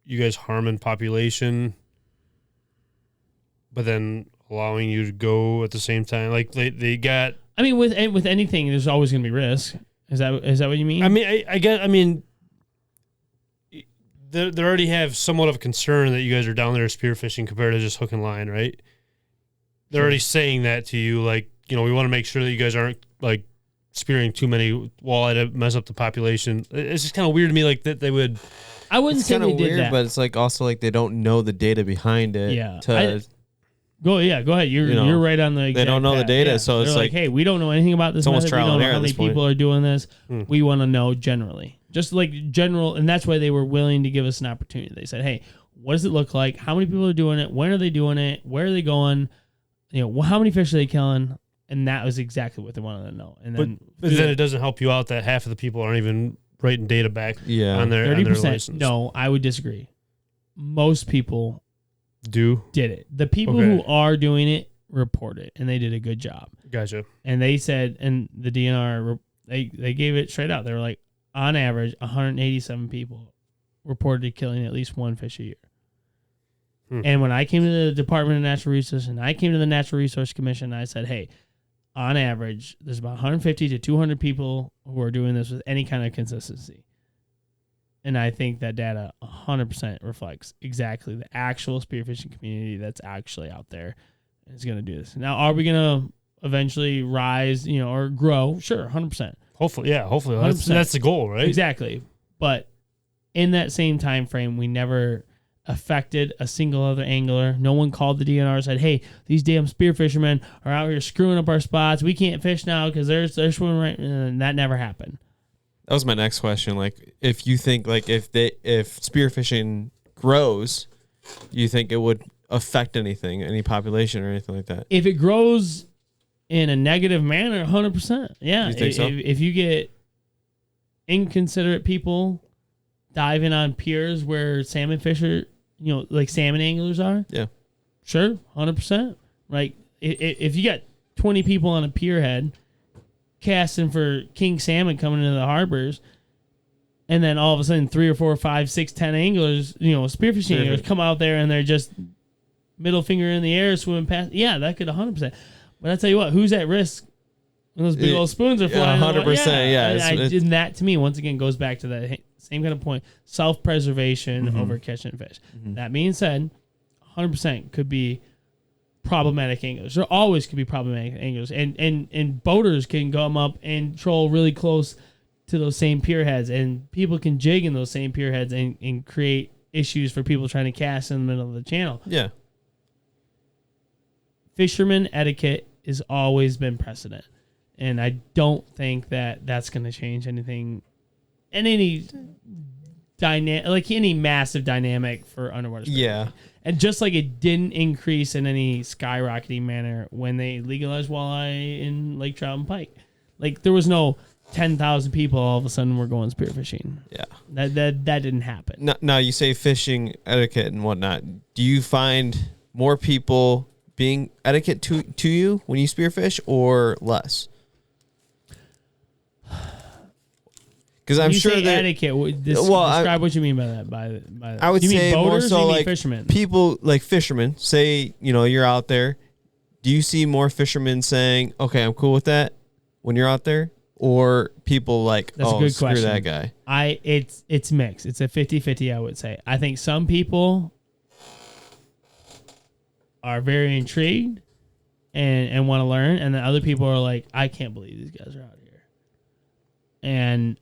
you guys harming population, but then allowing you to go at the same time? Like they got. I mean, with anything, there's always going to be risk. Is that what you mean? I mean, I guess. I mean, they already have somewhat of a concern that you guys are down there spearfishing compared to just hook and line, right? They're already saying that to you, like, we want to make sure that you guys aren't like spearing too many walleye to mess up the population. It's just kind of weird to me, like that they would. I wouldn't It's say kind they of did weird, that. but it's like also like they don't know the data behind it. Yeah. Go Go ahead. You're right on the exact they don't know the path. data, Yeah. so it's They're like, hey, we don't know anything about this. it's almost method. We trial don't and know error how at many this point. people are doing this. We want to know generally, just like general, and that's why they were willing to give us an opportunity. They said, hey, what does it look like? How many people are doing it? When are they doing it? Where are they going? How many fish are they killing? And that was exactly what they wanted to know. And then, But then it doesn't help you out that half of the people aren't even writing data back Yeah. on their 30%. license. No, I would disagree. Most people Do? did it. The people Okay. who are doing it report it, and they did a good job. Gotcha. And they said, and the DNR, they gave it straight out. They were like, on average, 187 people reported killing at least one fish a year. And when I came to the Department of Natural Resources and I came to the Natural Resource Commission, I said, hey, on average, there's about 150 to 200 people who are doing this with any kind of consistency. And I think that data 100% reflects exactly the actual spearfishing community that's actually out there and is going to do this. Now, are we going to eventually rise, or grow? Sure, 100%. Hopefully, yeah. Hopefully, 100%. that's the goal, right? Exactly. But in that same time frame, we never affected a single other angler. No one called the DNR and said, hey, these damn spear fishermen are out here screwing up our spots. We can't fish now because they're swimming right. And that never happened. That was my next question. Like, if you think like if spearfishing grows, you think it would affect anything, any population or anything like that? If it grows in a negative manner, 100%. Yeah. You think so? If you get inconsiderate people diving on piers where salmon fish are, like salmon anglers are. Yeah. Sure, 100%. Like, if you got 20 people on a pier head casting for king salmon coming into the harbors, and then all of a sudden 3 or 4 or 5, 6, 10 anglers, spearfishing anglers come out there and they're just middle finger in the air swimming past. Yeah, that could 100%. But I tell you what, who's at risk when those big old spoons are flying? 100%. Yeah. And that to me, once again, goes back to that same kind of point: self-preservation over catching fish. That being said, 100% could be problematic anglers. There always could be problematic anglers, and boaters can come up and troll really close to those same pier heads, and people can jig in those same pier heads and create issues for people trying to cast in the middle of the channel. Yeah. Fisherman etiquette has always been precedent, and I don't think that that's going to change anything in any any massive dynamic for underwater spearfishing. Yeah. And just like it didn't increase in any skyrocketing manner when they legalized walleye in lake trout and pike. Like, there was no 10,000 people all of a sudden were going spearfishing. Yeah. That didn't happen. Now you say fishing etiquette and whatnot. Do you find more people being etiquette to you when you spearfish or less? Because I'm you sure say that etiquette. Describe what you mean by that. By that. I would Do you say mean more boaters so or you mean like fishermen? people like fishermen. Say you're out there. Do you see more fishermen saying, "Okay, I'm cool with that" when you're out there, or people like, That's a "Oh, good screw question. that guy"? It's mixed. It's a 50-50, I would say. I think some people are very intrigued and want to learn, and then other people are like, I can't believe these guys are out here. And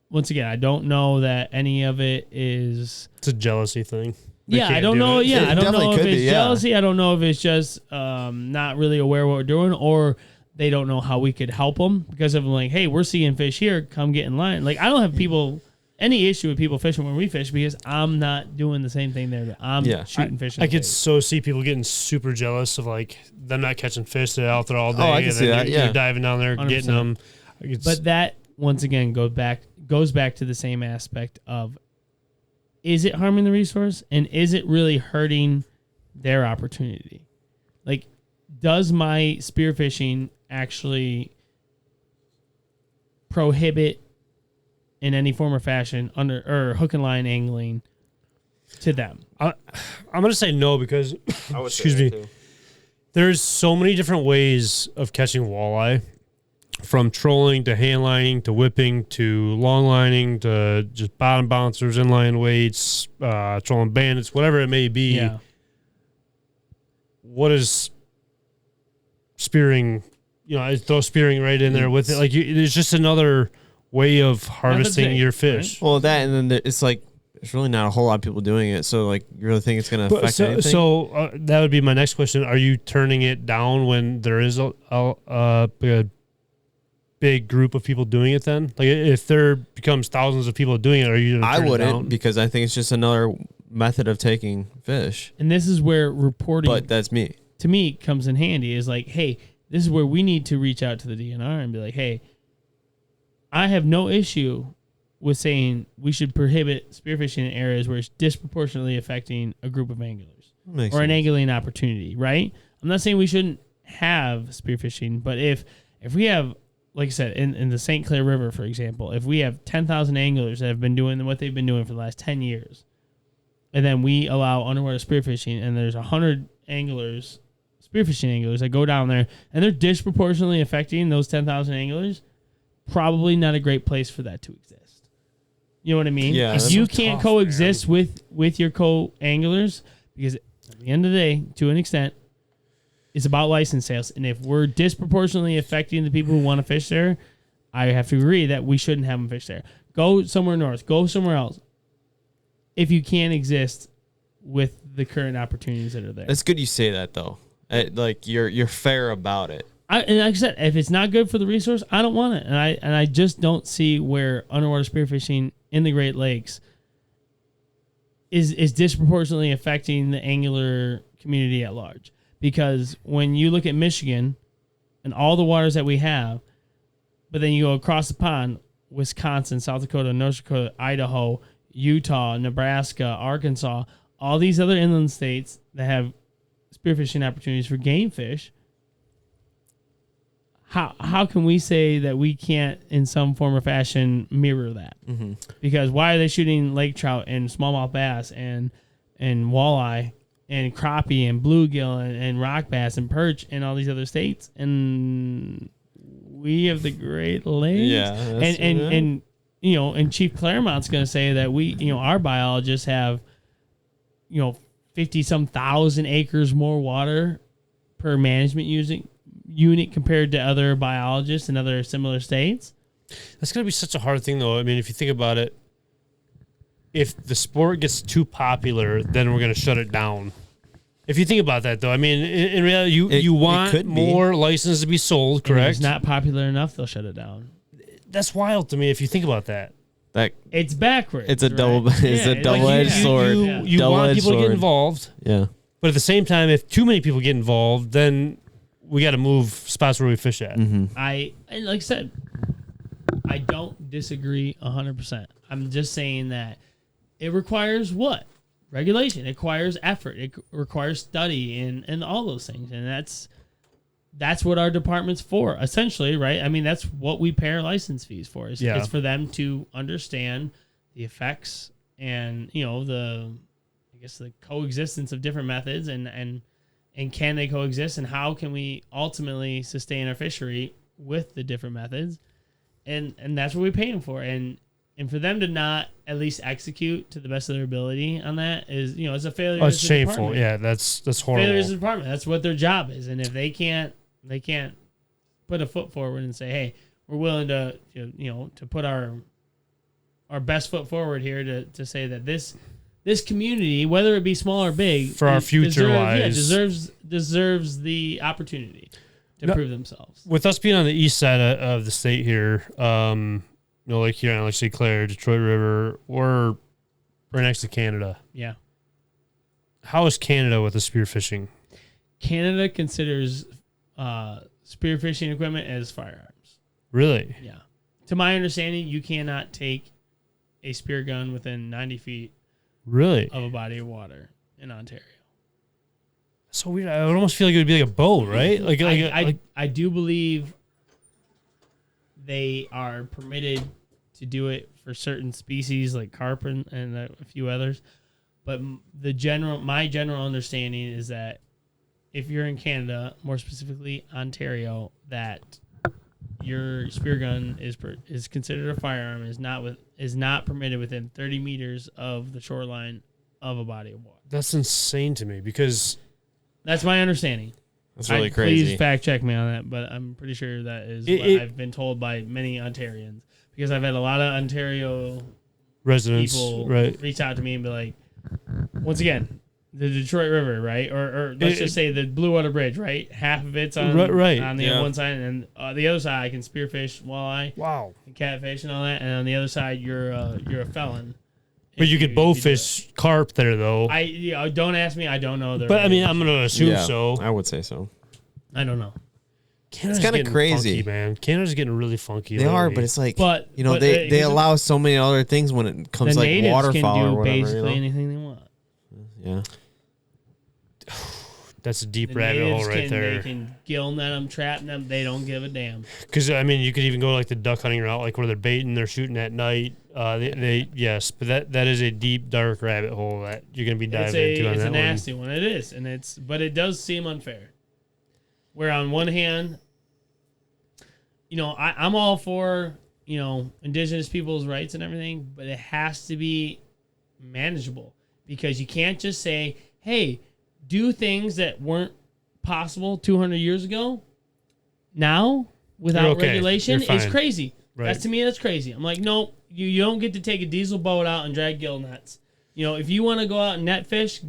once again, I don't know that any of it is. It's a jealousy thing. They I can't don't do know. it. Yeah, It I don't know definitely if could it's be, yeah. jealousy. I don't know if it's just not really aware of what we're doing, or they don't know how we could help them because of like, hey, we're seeing fish here. Come get in line. Like I don't have any issue with people fishing when we fish because I'm not doing the same thing there. I'm shooting fish. I could so see people getting super jealous of like them not catching fish. They're out there all day. I can and see then that, you're yeah. diving down there, 100%. getting them. But that once again goes back to the same aspect of, is it harming the resource and is it really hurting their opportunity? Like, does my spearfishing actually prohibit in any form or fashion or hook and line angling to them? I'm going to say no because, excuse me, there's so many different ways of catching walleye, from trolling to hand lining to whipping to long lining to just bottom bouncers, inline weights, trolling bandits, whatever it may be. Yeah. What is spearing? I throw spearing right in there with it. Like there's just another way of harvesting your fish. Well, that and then it's like there's really not a whole lot of people doing it. So like, you really think it's going to affect anything? So that would be my next question. Are you turning it down when there is a big group of people doing it? Then, like if there becomes thousands of people doing it, are you? I turn it wouldn't, down? because I think it's just another method of taking fish. And this is where reporting, But that's me. to me, comes in handy. Is like, hey, this is where we need to reach out to the DNR and be like, hey, I have no issue with saying we should prohibit spearfishing in areas where it's disproportionately affecting a group of anglers or an angling opportunity, right? I'm not saying we shouldn't have spearfishing, but if we have, like I said, in the St. Clair River, for example, if we have 10,000 anglers that have been doing what they've been doing for the last 10 years, and then we allow underwater spearfishing, and there's 100 anglers, spearfishing anglers, that go down there, and they're disproportionately affecting those 10,000 anglers, probably not a great place for that to exist. You know what I mean? Yeah, if that's you so can't tough, coexist with your co-anglers, because at the end of the day, to an extent, it's about license sales. And if we're disproportionately affecting the people who want to fish there, I have to agree that we shouldn't have them fish there. Go somewhere north. Go somewhere else. If you can't exist with the current opportunities that are there. It's good you say that though. Like you're fair about it. And like I said, if it's not good for the resource, I don't want it. And I just don't see where underwater spearfishing in the Great Lakes is disproportionately affecting the angular community at large. Because when you look at Michigan and all the waters that we have, but then you go across the pond, Wisconsin, South Dakota, North Dakota, Idaho, Utah, Nebraska, Arkansas, all these other inland states that have spearfishing opportunities for game fish, how can we say that we can't in some form or fashion mirror that? Mm-hmm. Because why are they shooting lake trout and smallmouth bass and walleye and crappie and bluegill and rock bass and perch in all these other states, and we have the Great Lakes? Yeah, and and Chief Claremont's going to say that we, our biologists have, 50-some thousand acres more water per management unit compared to other biologists in other similar states. That's going to be such a hard thing, though. I mean, if you think about it, if the sport gets too popular, then we're going to shut it down. If you think about that, though, I mean, in reality, you want more licenses to be sold, correct? And if it's not popular enough, they'll shut it down. That's wild to me if you think about that. It's backwards. It's a right? it's a double-edged sword. You want people to get involved, Yeah. but at the same time, if too many people get involved, then we got to move spots where we fish at. Mm-hmm. And like I said, I don't disagree 100%. I'm just saying that it requires what? Regulation. It requires effort. It requires study and all those things. And that's what our department's for, essentially, right? I mean, that's what we pay our license fees for. Yeah. It's for them to understand the effects and, the coexistence of different methods and can they coexist and how can we ultimately sustain our fishery with the different methods. And that's what we pay them for. And for them to not at least execute to the best of their ability on that is, it's a failure. Oh, it's shameful. Yeah, that's horrible. Failure as a department. That's what their job is. And if they can't put a foot forward and say, hey, we're willing to put our best foot forward here to say that this community, whether it be small or big, for our future wise, deserves the opportunity to prove themselves. With us being on the east side of the state here, like here on St. Clair, Detroit River, or right next to Canada. Yeah. How is Canada with the spearfishing? Canada considers spearfishing equipment as firearms. Really? Yeah. To my understanding, you cannot take a spear gun within 90 feet really of a body of water in Ontario. So weird. I would almost feel like it would be like a bow, right? I do believe they are permitted to do it for certain species like carp and a few others. But my general understanding is that if you're in Canada, more specifically Ontario, that your spear gun is considered a firearm, is not permitted within 30 meters of the shoreline of a body of water. That's insane to me because that's my understanding. That's really crazy. Please fact check me on that, but I'm pretty sure that is what I've been told by many Ontarians because I've had a lot of Ontario residents people reach out to me and be like, once again, the Detroit River, right? Or let's just say the Blue Water Bridge, right? Half of it's on the one side, and the other side I can spearfish walleye, and catfish and all that, and on the other side you're a felon. But you could bowfish carp there, though. Don't ask me. I don't know. But I mean, I'm gonna assume so. I would say so. I don't know. Canada's it's kind of crazy, funky, man. Canada's getting really funky. They lately. are, but it's like, but they allow so many other things when it comes the like natives waterfowl can do or whatever. basically anything they want. Yeah. That's a deep rabbit hole right there. They can gill net them, trap them. They don't give a damn. Because I mean, you could even go like the duck hunting route, like where they're baiting, they're shooting at night. Yes, but that is a deep, dark rabbit hole that you're going to be diving into. It's a nasty one. It is, but it does seem unfair. Where on one hand, I'm all for indigenous people's rights and everything, but it has to be manageable because you can't just say, hey, do things that weren't possible 200 years ago now without regulation is crazy. Right. To me, that's crazy. I'm like, no, you don't get to take a diesel boat out and drag gill nets. If you want to go out and net fish,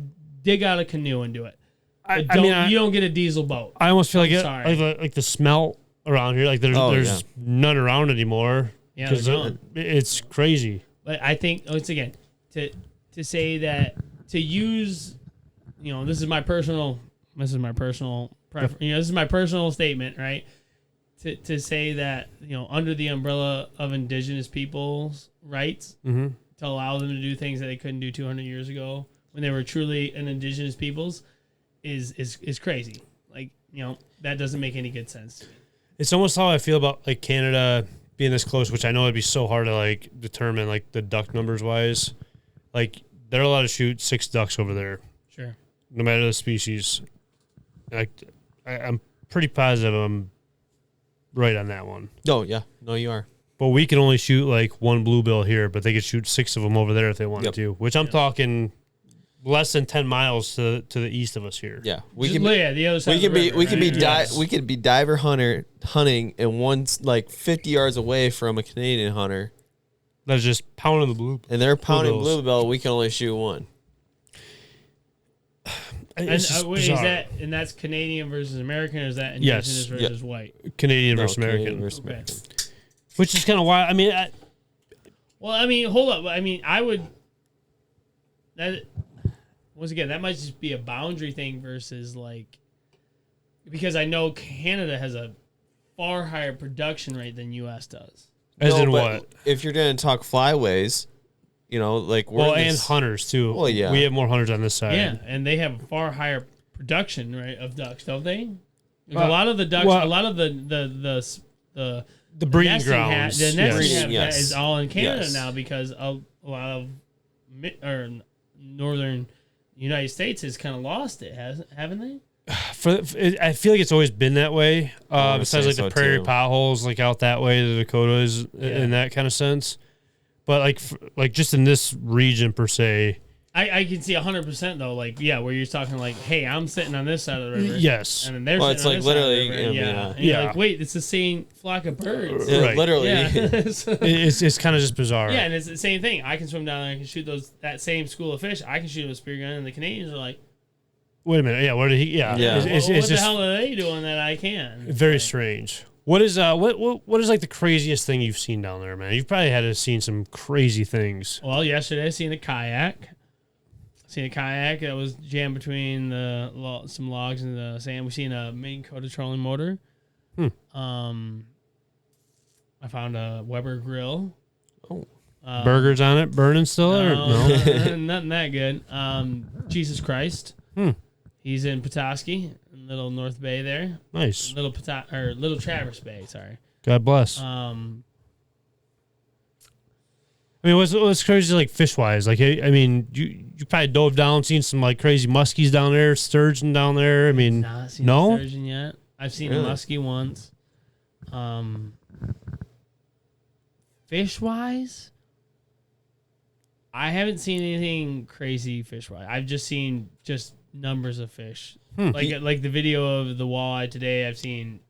dig out a canoe and do it. You don't get a diesel boat. I almost feel like the smell around here, like there's none around anymore. Yeah, it's crazy. But I think once again to say that to use. This is my personal preference. This is my personal statement, right? To say that, under the umbrella of indigenous people's rights, to allow them to do things that they couldn't do 200 years ago when they were truly an indigenous peoples is crazy. Like, that doesn't make any good sense to me. It's almost how I feel about like Canada being this close, which I know it'd be so hard to like determine like the duck numbers wise. Like they're allowed to shoot 6 ducks over there. Sure. No matter the species. I'm pretty positive I'm right on that one. Oh, yeah. No, you are. But we can only shoot like 1 bluebill here, but they could shoot 6 of them over there if they wanted to, which I'm talking less than 10 miles to the east of us here. Yeah. The other side we could be diver hunting and one's like 50 yards away from a Canadian hunter. That's just pounding the blue. And they're pounding bluebill. We can only shoot 1. And that's Canadian versus American, or is that indigenous versus white? Canadian versus American. Okay. Which is kind of why, hold up. I would. Once again, that might just be a boundary thing versus because I know Canada has a far higher production rate than U.S. does. What? If you're going to talk flyways, and hunters too. Well, yeah, we have more hunters on this side. Yeah, and they have a far higher production rate of ducks, don't they? Like a lot of the ducks, a lot of the breeding nesting grounds, the nesting habitat yes. is all in Canada Yes. now because a lot of northern United States has kind of lost it, haven't they? I feel like it's always been that way. wanna Besides say like the so, prairie too. potholes, like out that way, the Dakotas, in that kind of sense. But like just in this region per se, I can see 100% though, like where you're talking like, hey, I'm sitting on this side of the river, yes, and then they're Well, sitting it's on like this side of the literally, river, I mean, and you're Yeah. like, wait, it's the same flock of birds. Yeah, Right. literally. Yeah. it's kind of just bizarre. Yeah, and it's the same thing. I can swim down there and can shoot that same school of fish. I can shoot with a spear gun, and the Canadians are like, Wait a minute. Yeah, where did he? Yeah, Yeah. It's what the just hell are they doing that I can? very strange. What is what is like the craziest thing you've seen down there, man? You've probably had to seen some crazy things. Well, yesterday I seen a kayak. Seen a kayak that was jammed between some logs in the sand. We seen a main coated trolling motor. I found a Weber grill. Oh. Burgers on it, burning still, or no? Nothing that good. Jesus Christ. He's in Petoskey, in Little North Bay there. Nice. Little Traverse Bay. Sorry. God bless. I mean, what's crazy like fish wise? Like, I mean, you probably dove down, seen some like crazy muskies down there, sturgeon down there. I mean, Not seen no? a sturgeon yet. I've seen Really? a muskie once. Fish wise, I haven't seen anything crazy fish wise. I've just seen numbers of fish. Like the video of the walleye today. I've seen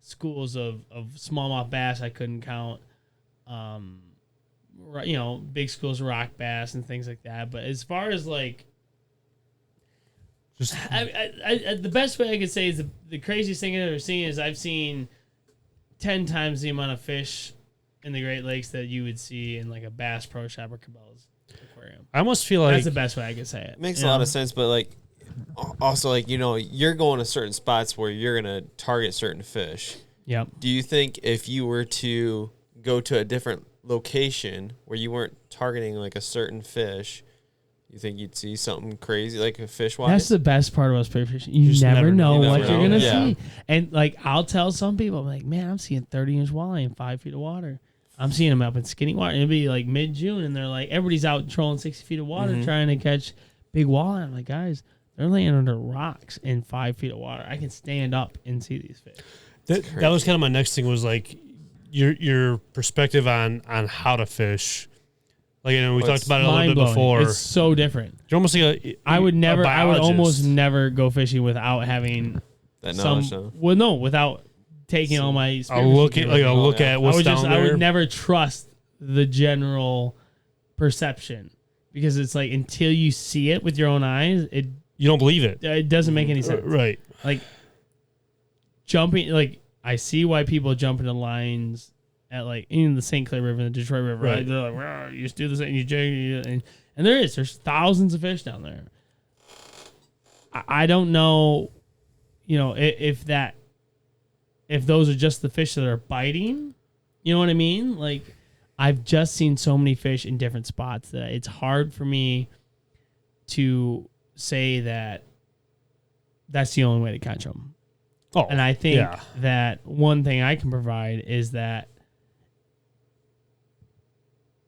schools of smallmouth bass I couldn't count. Big schools of rock bass and things like that. But as far as like, just the best way I could say is the craziest thing I've ever seen is I've seen 10 times the amount of fish in the Great Lakes that you would see in like a Bass Pro Shop or Cabela's aquarium. I almost feel like That's the best way I could say it. It makes a lot of sense, but like, also like, you're going to certain spots where you're gonna target certain fish. Yep. Do you think if you were to go to a different location where you weren't targeting like a certain fish, you think you'd see something crazy like a fish wise? That's the best part about spearfishing. You just never never know know. what You you're never gonna know. see. And like I'll tell some people, I'm like, man, I'm seeing 30-inch walleye in 5 feet of water. I'm seeing them up in skinny water. It'll be like mid-June, and they're like, everybody's out trolling 60 feet of water trying to catch big walleye. I'm like, guys, they're laying under rocks in 5 feet of water. I can stand up and see these fish. that was kind of my next thing was like your perspective on how to fish. Like, we talked about it a little bit Mind-blowing. before. It's so different. You're almost like I would biologist. almost never go fishing without having that some. knowledge, though. Well, no, without taking all my. I'll look at I what's would down I there. would never trust the general perception because it's like until you see it with your own eyes, You don't believe it, it doesn't make any sense. right? Like jumping, like I see why people jump into lines at like in the St. Clair River and the Detroit River. Right. Right? They're like, "Rah, you just do this and you jig, and there's thousands of fish down there. I don't know, if those are just the fish that are biting. You know what I mean? Like I've just seen so many fish in different spots that it's hard for me to say that that's the only way to catch them. Oh, And I think yeah. that one thing I can provide is that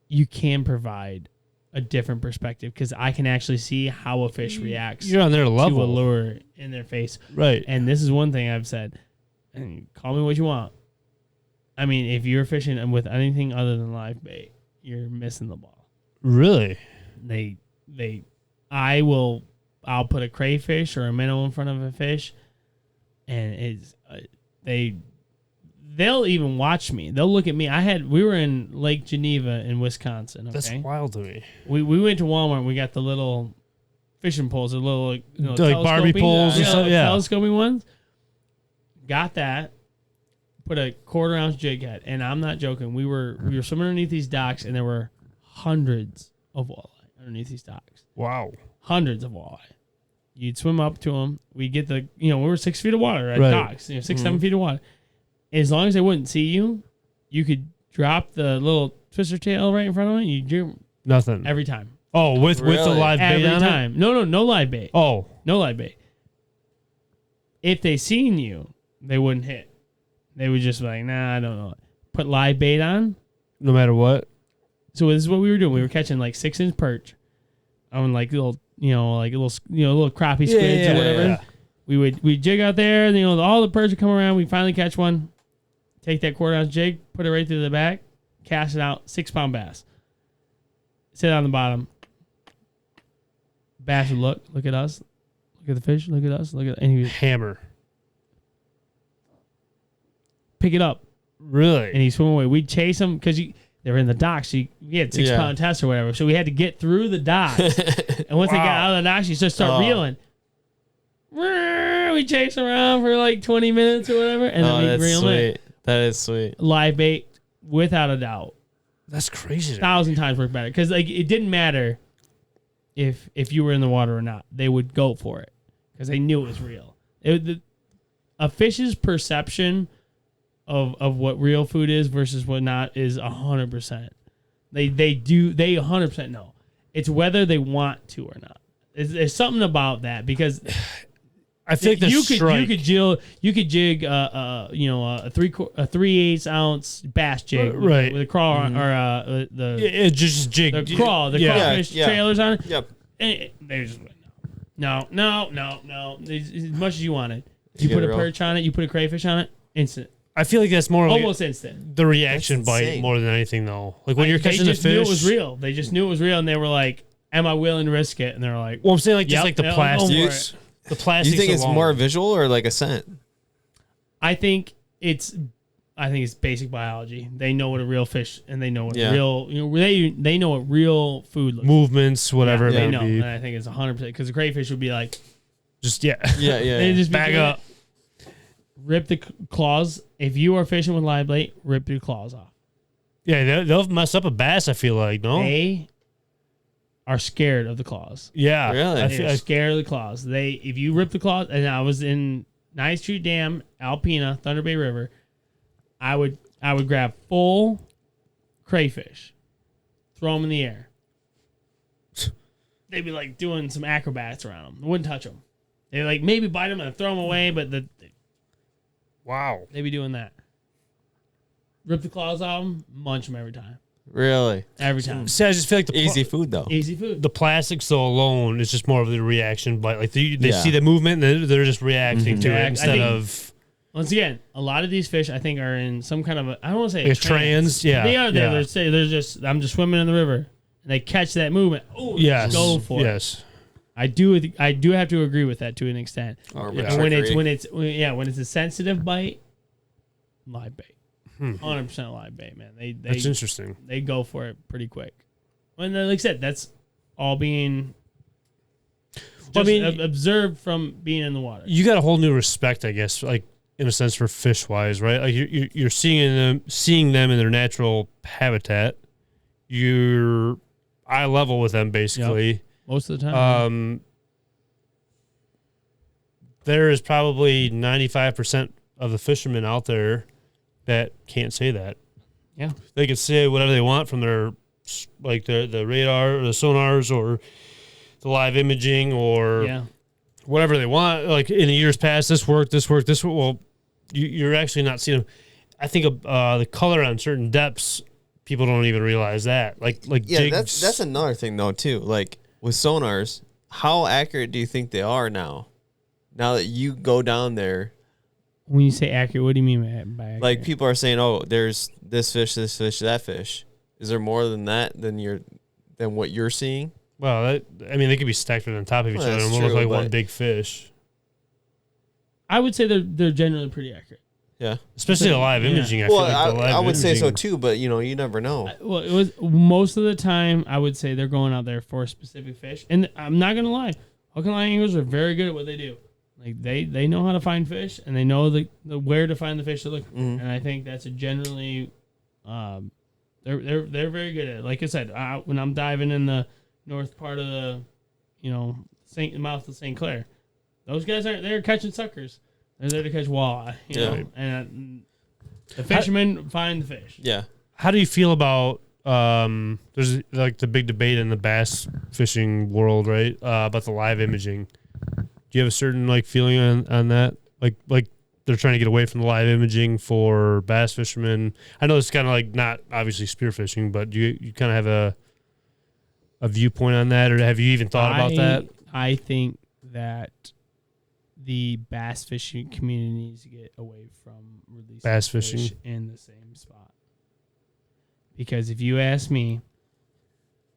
you can provide a different perspective because I can actually see how a fish reacts You're on their to level, a lure in their face. right? And this is one thing I've said, and call me what you want. I mean, if you're fishing with anything other than live bait, you're missing the ball. Really? I'll put a crayfish or a minnow in front of a fish, and they'll even watch me. They'll look at me. We were in Lake Geneva in Wisconsin. Okay? That's wild to me. We went to Walmart. And we got the little fishing poles, the little Like Barbie telescoping- poles and stuff, yeah. telescoping ones. Got that. Put a 1/4-ounce jig head, and I'm not joking. We were swimming underneath these docks, and there were hundreds of walleye underneath these docks. Wow. Hundreds of walleye. You'd swim up to them. We'd get we were 6 feet of water at Right. docks, 6-7 feet of water. As long as they wouldn't see you, you could drop the little twister tail right in front of them. You drew Nothing. every time. Oh, with the Really? live bait Every on it? time. No live bait. Oh, No live bait. If they seen you, they wouldn't hit. They would just be like, nah, I don't know. Put live bait on. No matter what. So this is what we were doing. We were catching like 6-inch perch on like little, little crappie squids or whatever. Yeah. We'd jig out there, and all the perch would come around. We finally catch one, take that 1/4 ounce jig, put it right through the back, cast it out, 6-pound bass. Sit on the bottom. Bass would look at us, look at the fish, look at us, and he would Hammer. pick it up, Really? and he'd swim away. We'd chase him because they were in the docks. We had 6-pound tests or whatever, so we had to get through the docks. And once they got out of the docks, you just start reeling. We chase around for like 20 minutes or whatever, and then we reel him in. That is sweet. Live bait, without a doubt. That's crazy. 1,000 times work better because like it didn't matter if you were in the water or not. They would go for it because they knew it was real. A fish's perception of what real food is versus what not is 100%. They 100% know. It's whether they want to or not. There's something about that because I feel like you could jig a 3/8 ounce bass jig right with a crawl or the just jig the crawfish trailers on it. Yep. And they just no, as much as you wanted. You Get put it a real. perch on it, you put a crayfish on it, instant, I feel like that's more almost like instant. the reaction That's bite insane. more than anything though. Like when you're They catching the just knew fish, it was real. They just knew it was real, and they were like, "Am I willing to risk it?" And they're like, Well, I'm saying like just Yep, like the yeah, I'm going plastics. for it. The Do plastics. you think it's alone. more visual or like a scent? I think it's basic biology. They know what a real fish, and they know what Yeah. real, they know what real food looks like. movements, whatever They it know, may be? and I think it's 100% because the crayfish would be like, Just yeah. Yeah, they just be Bag doing up. it. Rip the claws. If you are fishing with live bait, rip your claws off. Yeah, they'll mess up a bass. I feel like no. They are scared of the claws. Yeah, Really? I They're feel, scared of the claws. If you rip the claws, and I was in Ninth Street Dam, Alpena, Thunder Bay River, I would grab full crayfish, throw them in the air. They'd be like doing some acrobats around them. I wouldn't touch them. They'd like maybe bite them and throw them away, but wow. they'd be doing that. Rip the claws off them, munch them every time. Really? Every time. See, I just feel like the Easy food though. Easy food. the plastics though alone is just more of the reaction bite. Like they Yeah. see the movement and they're just reacting to Yeah, I it instead think- of Once again, a lot of these fish I think are in some kind of I don't want to say like a trans. Yeah, They are there. Yeah. They're just I'm just swimming in the river and they catch that movement. Oh, Yes. go for it. Yes. I do have to agree with that to an extent. Yeah. And when it's a sensitive bite, live bait, 100% live bait, man. That's interesting. They go for it pretty quick. And then, like I said, that's all being Well, I mean, observed from being in the water. You got a whole new respect, I guess, like in a sense for fish wise, right? Like you're seeing them in their natural habitat. You're eye level with them basically. Most of the time. There is probably 95% of the fishermen out there that can't say that. Yeah. They can say whatever they want from their like the radar or the sonars or the live imaging or Yeah. whatever they want. Like in the years past, this worked. Well, you're actually not seeing them. I think the color on certain depths, people don't even realize that. Like Yeah, jigs. that's another thing though too. Like with sonars, how accurate do you think they are now? Now that you go down there, When you say accurate, what do you mean by accurate? like people are saying, "Oh, there's this fish, that fish." Is there more than that than what you're seeing? Well, they could be stacked on top of each Well, other that's and we'll look true, like one but- big fish. I would say they're generally pretty accurate. Yeah. Especially the live Yeah. imaging. I Well, feel like the live I would say so imaging- too, but you never know. Well, it was most of the time I would say they're going out there for a specific fish, and I'm not gonna lie, hook and line anglers are very good at what they do. Like they know how to find fish, and they know the where to find the fish to look for. Mhm. And I think that's a generally, they're very good at it. Like I said, when I'm diving in the north part of the, mouth of St. Clair, those guys they're catching suckers. They're there to catch walleye. You Yeah. know, and the fishermen find the fish. Yeah. How do you feel about there's like the big debate in the bass fishing world, right? About the live imaging. Do you have a certain like feeling on that? Like they're trying to get away from the live imaging for bass fishermen. I know it's kind of like not obviously spearfishing, but you kind of have a viewpoint on that, or have you even thought about that? I think that the bass fishing community needs to get away from releasing bass fish fishing in the same spot. Because if you ask me,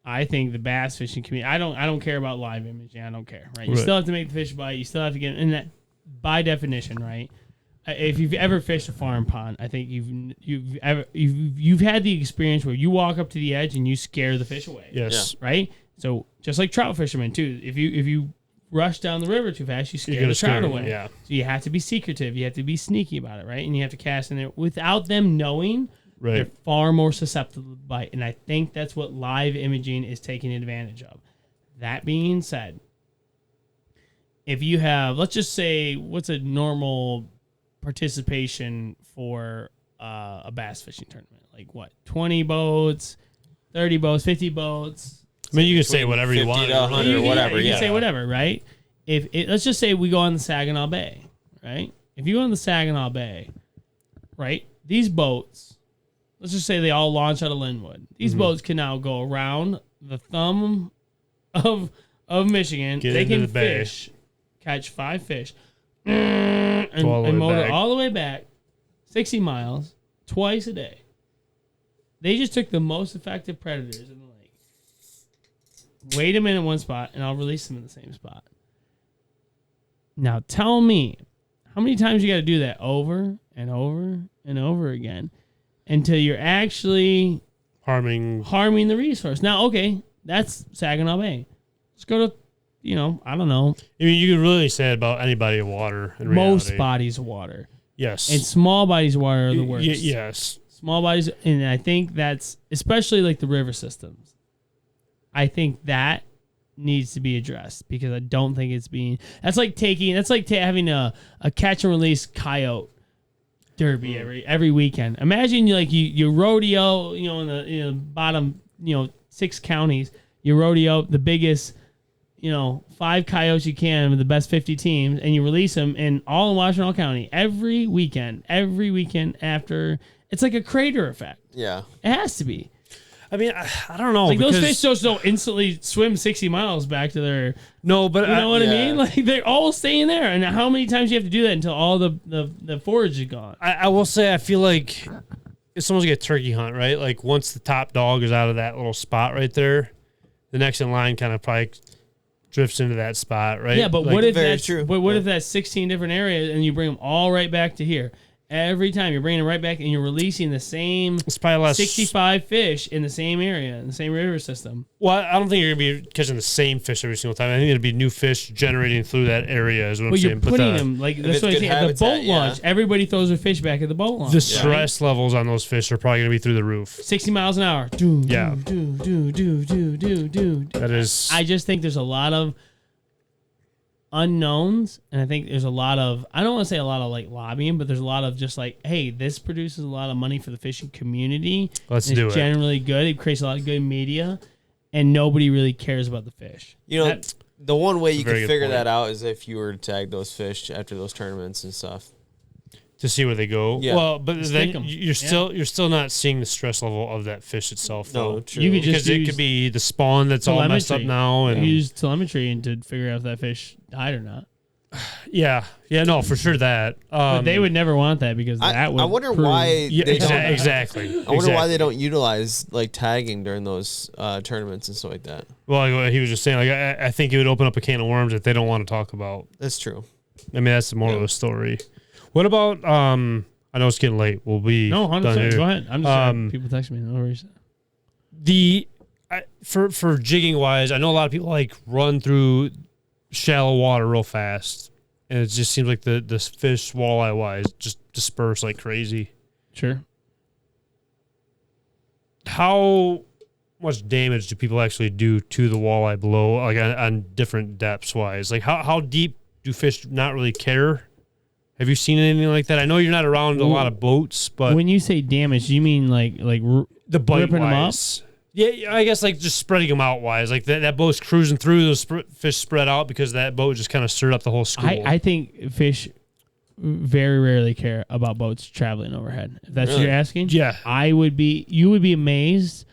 I think the bass fishing community, I don't care about live imaging. I don't care, right? You still have to make the fish bite. You still have to get in that by definition, right? If you've ever fished a farm pond, I think you've had the experience where you walk up to the edge and you scare the fish away. Yes. Yeah. Right? So just like trout fishermen too, if you rush down the river too fast, you scare the trout away. Yeah. So you have to be secretive. You have to be sneaky about it, right? And you have to cast in there without them knowing. Right. They're far more susceptible to bite, and I think that's what live imaging is taking advantage of. That being said, if you have, let's just say, what's a normal participation for a bass fishing tournament? Like what, 20 boats, 30 boats, 50 boats? I mean, you can say whatever you want. 50 to 100 or whatever. You can say whatever, right? Let's just say we go on the Saginaw Bay, right? If you go on the Saginaw Bay, right, these boats, let's just say they all launch out of Linwood. These boats can now go around the thumb of Michigan. They can fish, catch 5 fish, and motor all the way back 60 miles twice a day. They just took the most effective predators in the lake, wait them in one spot, and I'll release them in the same spot. Now tell me, how many times you got to do that over and over and over again until you're actually harming the resource? Now, okay, that's Saginaw Bay. Let's go to, I don't know. I mean, you could really say it about any body of water. In most reality. bodies of water. Yes. And small bodies of water are the worst. Yes. Small bodies, and I think that's, especially like the river systems, I think that needs to be addressed because I don't think it's being, that's like having a catch and release coyote derby every weekend. Imagine you rodeo, in the bottom, 6 counties, you rodeo the biggest, 5 coyotes you can with the best 50 teams, and you release them in Washtenaw County every weekend after. It's like a crater effect. Yeah. It has to be. I mean, I don't know. Like those fish just don't instantly swim 60 miles back to their. No, but you know what I mean? Like they're all staying there. And how many times do you have to do that until all the forage is gone? I will say, I feel like it's almost like a turkey hunt, right? Like once the top dog is out of that little spot right there, the next in line kind of probably drifts into that spot, right? Yeah, but like, what if very that's true. But what if that's 16 different areas and you bring them all right back to here? Every time you're bringing it right back and you're releasing the same it's probably less 65 fish in the same area, in the same river system. Well, I don't think you're going to be catching the same fish every single time. I think it'll be new fish generating through that area is what I'm saying. You're putting them, like, that's what I'm saying. At the boat launch, everybody throws their fish back at the boat launch. The stress levels on those fish are probably going to be through the roof. 60 miles an hour. That is. I just think there's a lot of unknowns, and I think there's a lot of, I don't want to say a lot of like lobbying, but there's a lot of just like, hey, this produces a lot of money for the fishing community. Let's do it. Generally good. It creates a lot of good media, and nobody really cares about the fish. The one way you could figure that out is if you were to tag those fish after those tournaments and stuff. To see where they go. Yeah. Well, but then you're still not seeing the stress level of that fish itself. No, though. true. You could just because it could be the spawn that's all messed up now, and use telemetry and to figure out if that fish died or not. Yeah, no, for sure that. But they would never want that because that would. I wonder why. Exactly. I wonder why they don't utilize like tagging during those tournaments and stuff like that. Well, he was just saying, like, I think it would open up a can of worms that they don't want to talk about. That's true. I mean, that's the moral of the story. What about? I know it's getting late. We'll be 100%. done here. Go ahead. I'm just people text me. No worries. For jigging wise, I know a lot of people like run through shallow water real fast, and it just seems like the fish walleye wise just disperse like crazy. Sure. How much damage do people actually do to the walleye below, like on different depths wise? Like how deep do fish not really care? Have you seen anything like that? I know you're not around a lot of boats, but when you say damage, you mean like the bite ripping them up? wise. Yeah, I guess like just spreading them out wise. Like that boat's cruising through, those fish spread out because that boat just kind of stirred up the whole school. I think fish very rarely care about boats traveling overhead. If that's what you're asking, Yeah. you would be amazed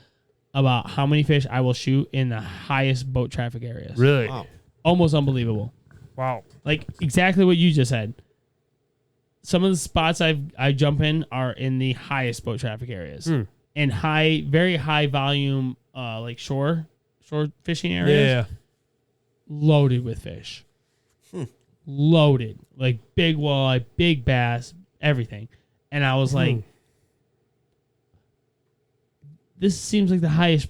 about how many fish I will shoot in the highest boat traffic areas. Really? Wow. Almost unbelievable. Wow. Like exactly what you just said. Some of the spots I jump in are in the highest boat traffic areas and very high volume, like shore fishing areas. Yeah. Loaded with fish. Loaded, like big walleye, big bass, everything. And I was like, this seems like the highest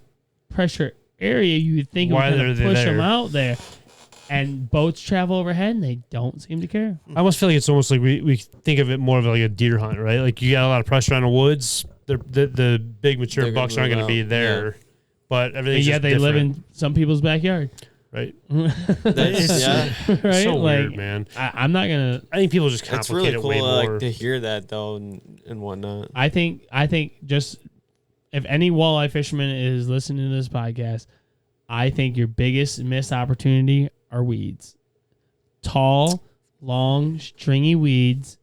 pressure area you would think Why would kind of push there? them out there. And boats travel overhead and they don't seem to care. I almost feel like it's almost like we think of it more of like a deer hunt, right? Like you got a lot of pressure on the woods. The big mature They're gonna bucks aren't move going to be out. there, but And everything's yet just they live different, in some people's backyard. right? That's, yeah. Right? So like, weird, man. I'm not going to. I think people just It's complicate really cool it way more. like, to hear that, though, and whatnot. I think just if any walleye fisherman is listening to this podcast, I think your biggest missed opportunity are weeds. Tall, long, stringy weeds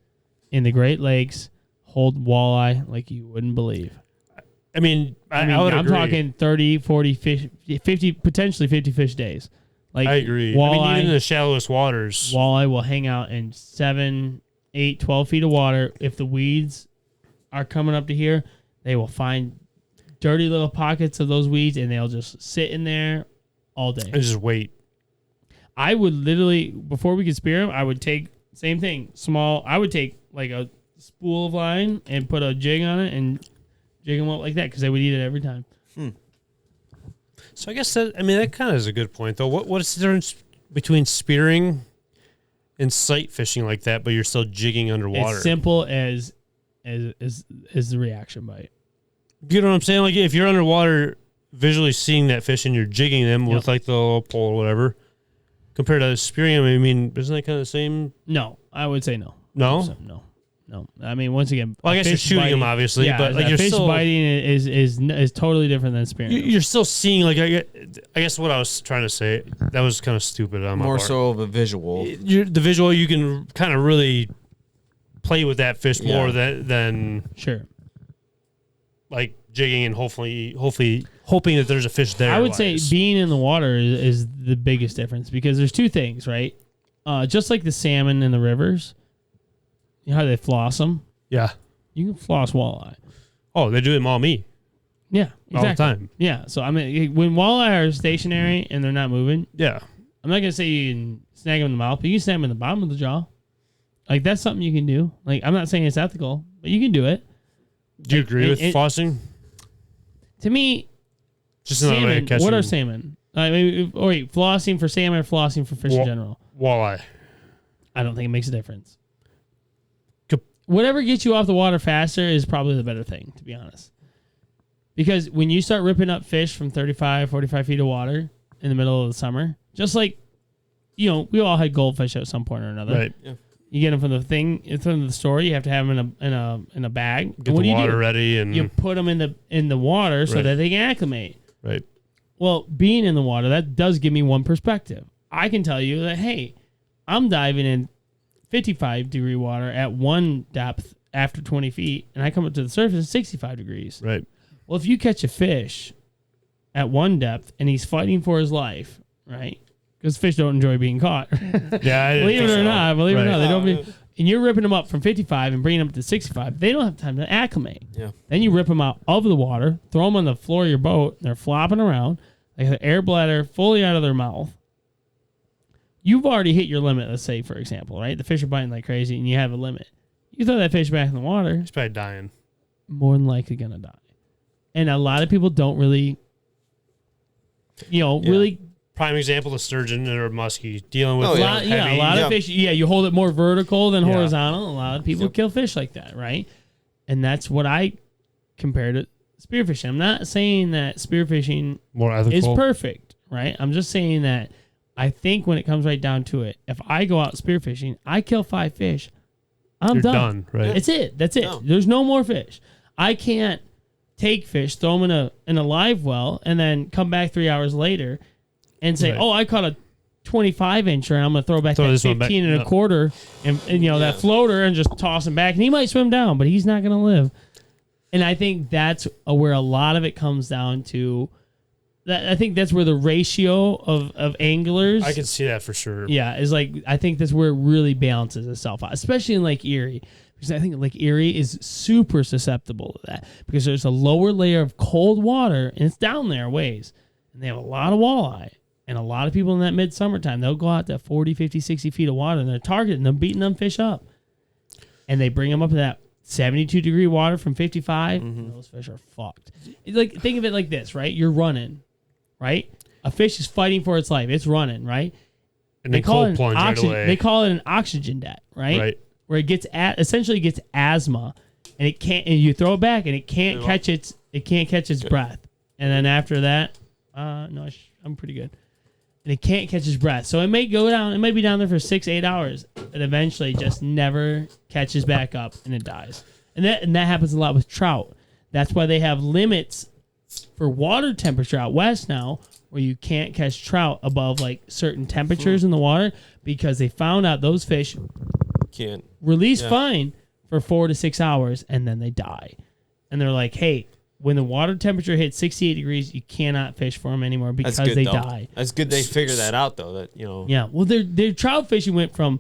in the Great Lakes hold walleye like you wouldn't believe. I mean, I would I'm agree. talking 30, 40 fish, 50, potentially 50 fish days. Like I agree. Walleye, I mean, even in the shallowest waters. walleye will hang out in 7, 8, 12 feet of water. If the weeds are coming up to here, they will find dirty little pockets of those weeds and they'll just sit in there all day. And just wait. I would literally, before we could spear them, I would take, same thing, small, I would take like a spool of line and put a jig on it and jig them up like that because they would eat it every time. So I guess that kind of is a good point, though. What is the difference between spearing and sight fishing like that, but you're still jigging underwater? As simple as the reaction bite. You know what I'm saying? Like if you're underwater, visually seeing that fish and you're jigging them with like the little pole or whatever, compared to spearing them, I mean, isn't that kind of the same? No, I would say no. No? No. I mean, once again, Well, I guess you're shooting them, obviously, yeah, but like you're fish still biting is totally different than spearing. you're still seeing. Like I guess what I was trying to say, that was kind of stupid on my More part. so of a visual. The visual, you can kind of really play with that fish more than Sure. like jigging and hopefully hoping that there's a fish there. I would say being in the water is the biggest difference because there's two things, right? Just like the salmon in the rivers, you know how they floss them? yeah. You can floss walleye. Oh, they do it all me Yeah, exactly. all the time. Yeah, so I mean, when walleye are stationary and they're not moving, Yeah. I'm not gonna say you can snag them in the mouth, but you can snag them in the bottom of the jaw. Like that's something you can do. Like I'm not saying it's ethical, but you can do it. Do you agree with flossing? To me, Just another way of salmon. catching What are salmon? Flossing for salmon or flossing for fish in general? walleye. I don't think it makes a difference. Whatever gets you off the water faster is probably the better thing, to be honest. Because when you start ripping up fish from 35, 45 feet of water in the middle of the summer, just like, we all had goldfish at some point or another. Right. Yeah. You get them from the store. You have to have them in a bag. Get the water ready and You put them in the water so Right. that they can acclimate. right. Well, being in the water, that does give me one perspective. I can tell you that, hey, I'm diving in 55-degree water at one depth after 20 feet, and I come up to the surface at 65 degrees. Right. Well, if you catch a fish at one depth and he's fighting for his life, right? Because fish don't enjoy being caught. Yeah. I didn't Believe think it or so. not, they Right. don't. And you're ripping them up from 55 and bringing them up to 65. They don't have time to acclimate. Yeah. Then you rip them out of the water, throw them on the floor of your boat, and they're flopping around. They have air bladder fully out of their mouth. You've already hit your limit, let's say, for example, right? The fish are biting like crazy, and you have a limit. You throw that fish back in the water, He's probably dying. more than likely going to die. And a lot of people don't really, really... Prime example, the sturgeon or muskie dealing with Oh, yeah. heavy. A lot of fish. Yeah, you hold it more vertical than Yeah. horizontal. A lot of people kill fish like that, right? And that's what I compare to spearfishing. I'm not saying that spearfishing more ethical. is perfect, right? I'm just saying that I think when it comes right down to it, if I go out spearfishing, I kill 5 fish, I'm You're done. done, right? That's it. That's it. No. There's no more fish. I can't take fish, throw them in a live well, and then come back 3 hours later and say, Right. "Oh, I caught a 25-incher, and I'm going to throw back Throw that this one 15 back. and a Yep. quarter and that floater and just toss him back. And he might swim down, but he's not going to live. And I think that's where a lot of it comes down to. I think that's where the ratio of anglers. I can see that for sure. Yeah, is like I think that's where it really balances itself out, especially in Lake Erie, because I think Lake Erie is super susceptible to that because there's a lower layer of cold water and it's down there a ways, and they have a lot of walleye, and a lot of people in that midsummer time they'll go out to 40, 50, 60 feet of water and they're targeting them, beating them fish up, and they bring them up to that 72-degree water from 55, and those fish are fucked. Like think of it like this, right? You're running. Right? A fish is fighting for its life. It's running, right? And they call it plunge right away. They call it an oxygen debt, right? Right. Where it gets essentially gets asthma, and it can't. And you throw it back, and it can't catch its breath. And then after that, no, I'm pretty good. And it can't catch its breath, so it may go down. It may be down there for 6-8 hours, and eventually just never catches back up, and it dies. And that happens a lot with trout. That's why they have limits for water temperature out west now, where you can't catch trout above like certain temperatures in the water, because they found out those fish Can't. release fine for 4 to 6 hours and then they die. And they're like, hey, when the water temperature hits 68 degrees, you cannot fish for them anymore because That's good, they though. die. That's good they figure that out, though. That, you know. Yeah. Well, their trout fishing went from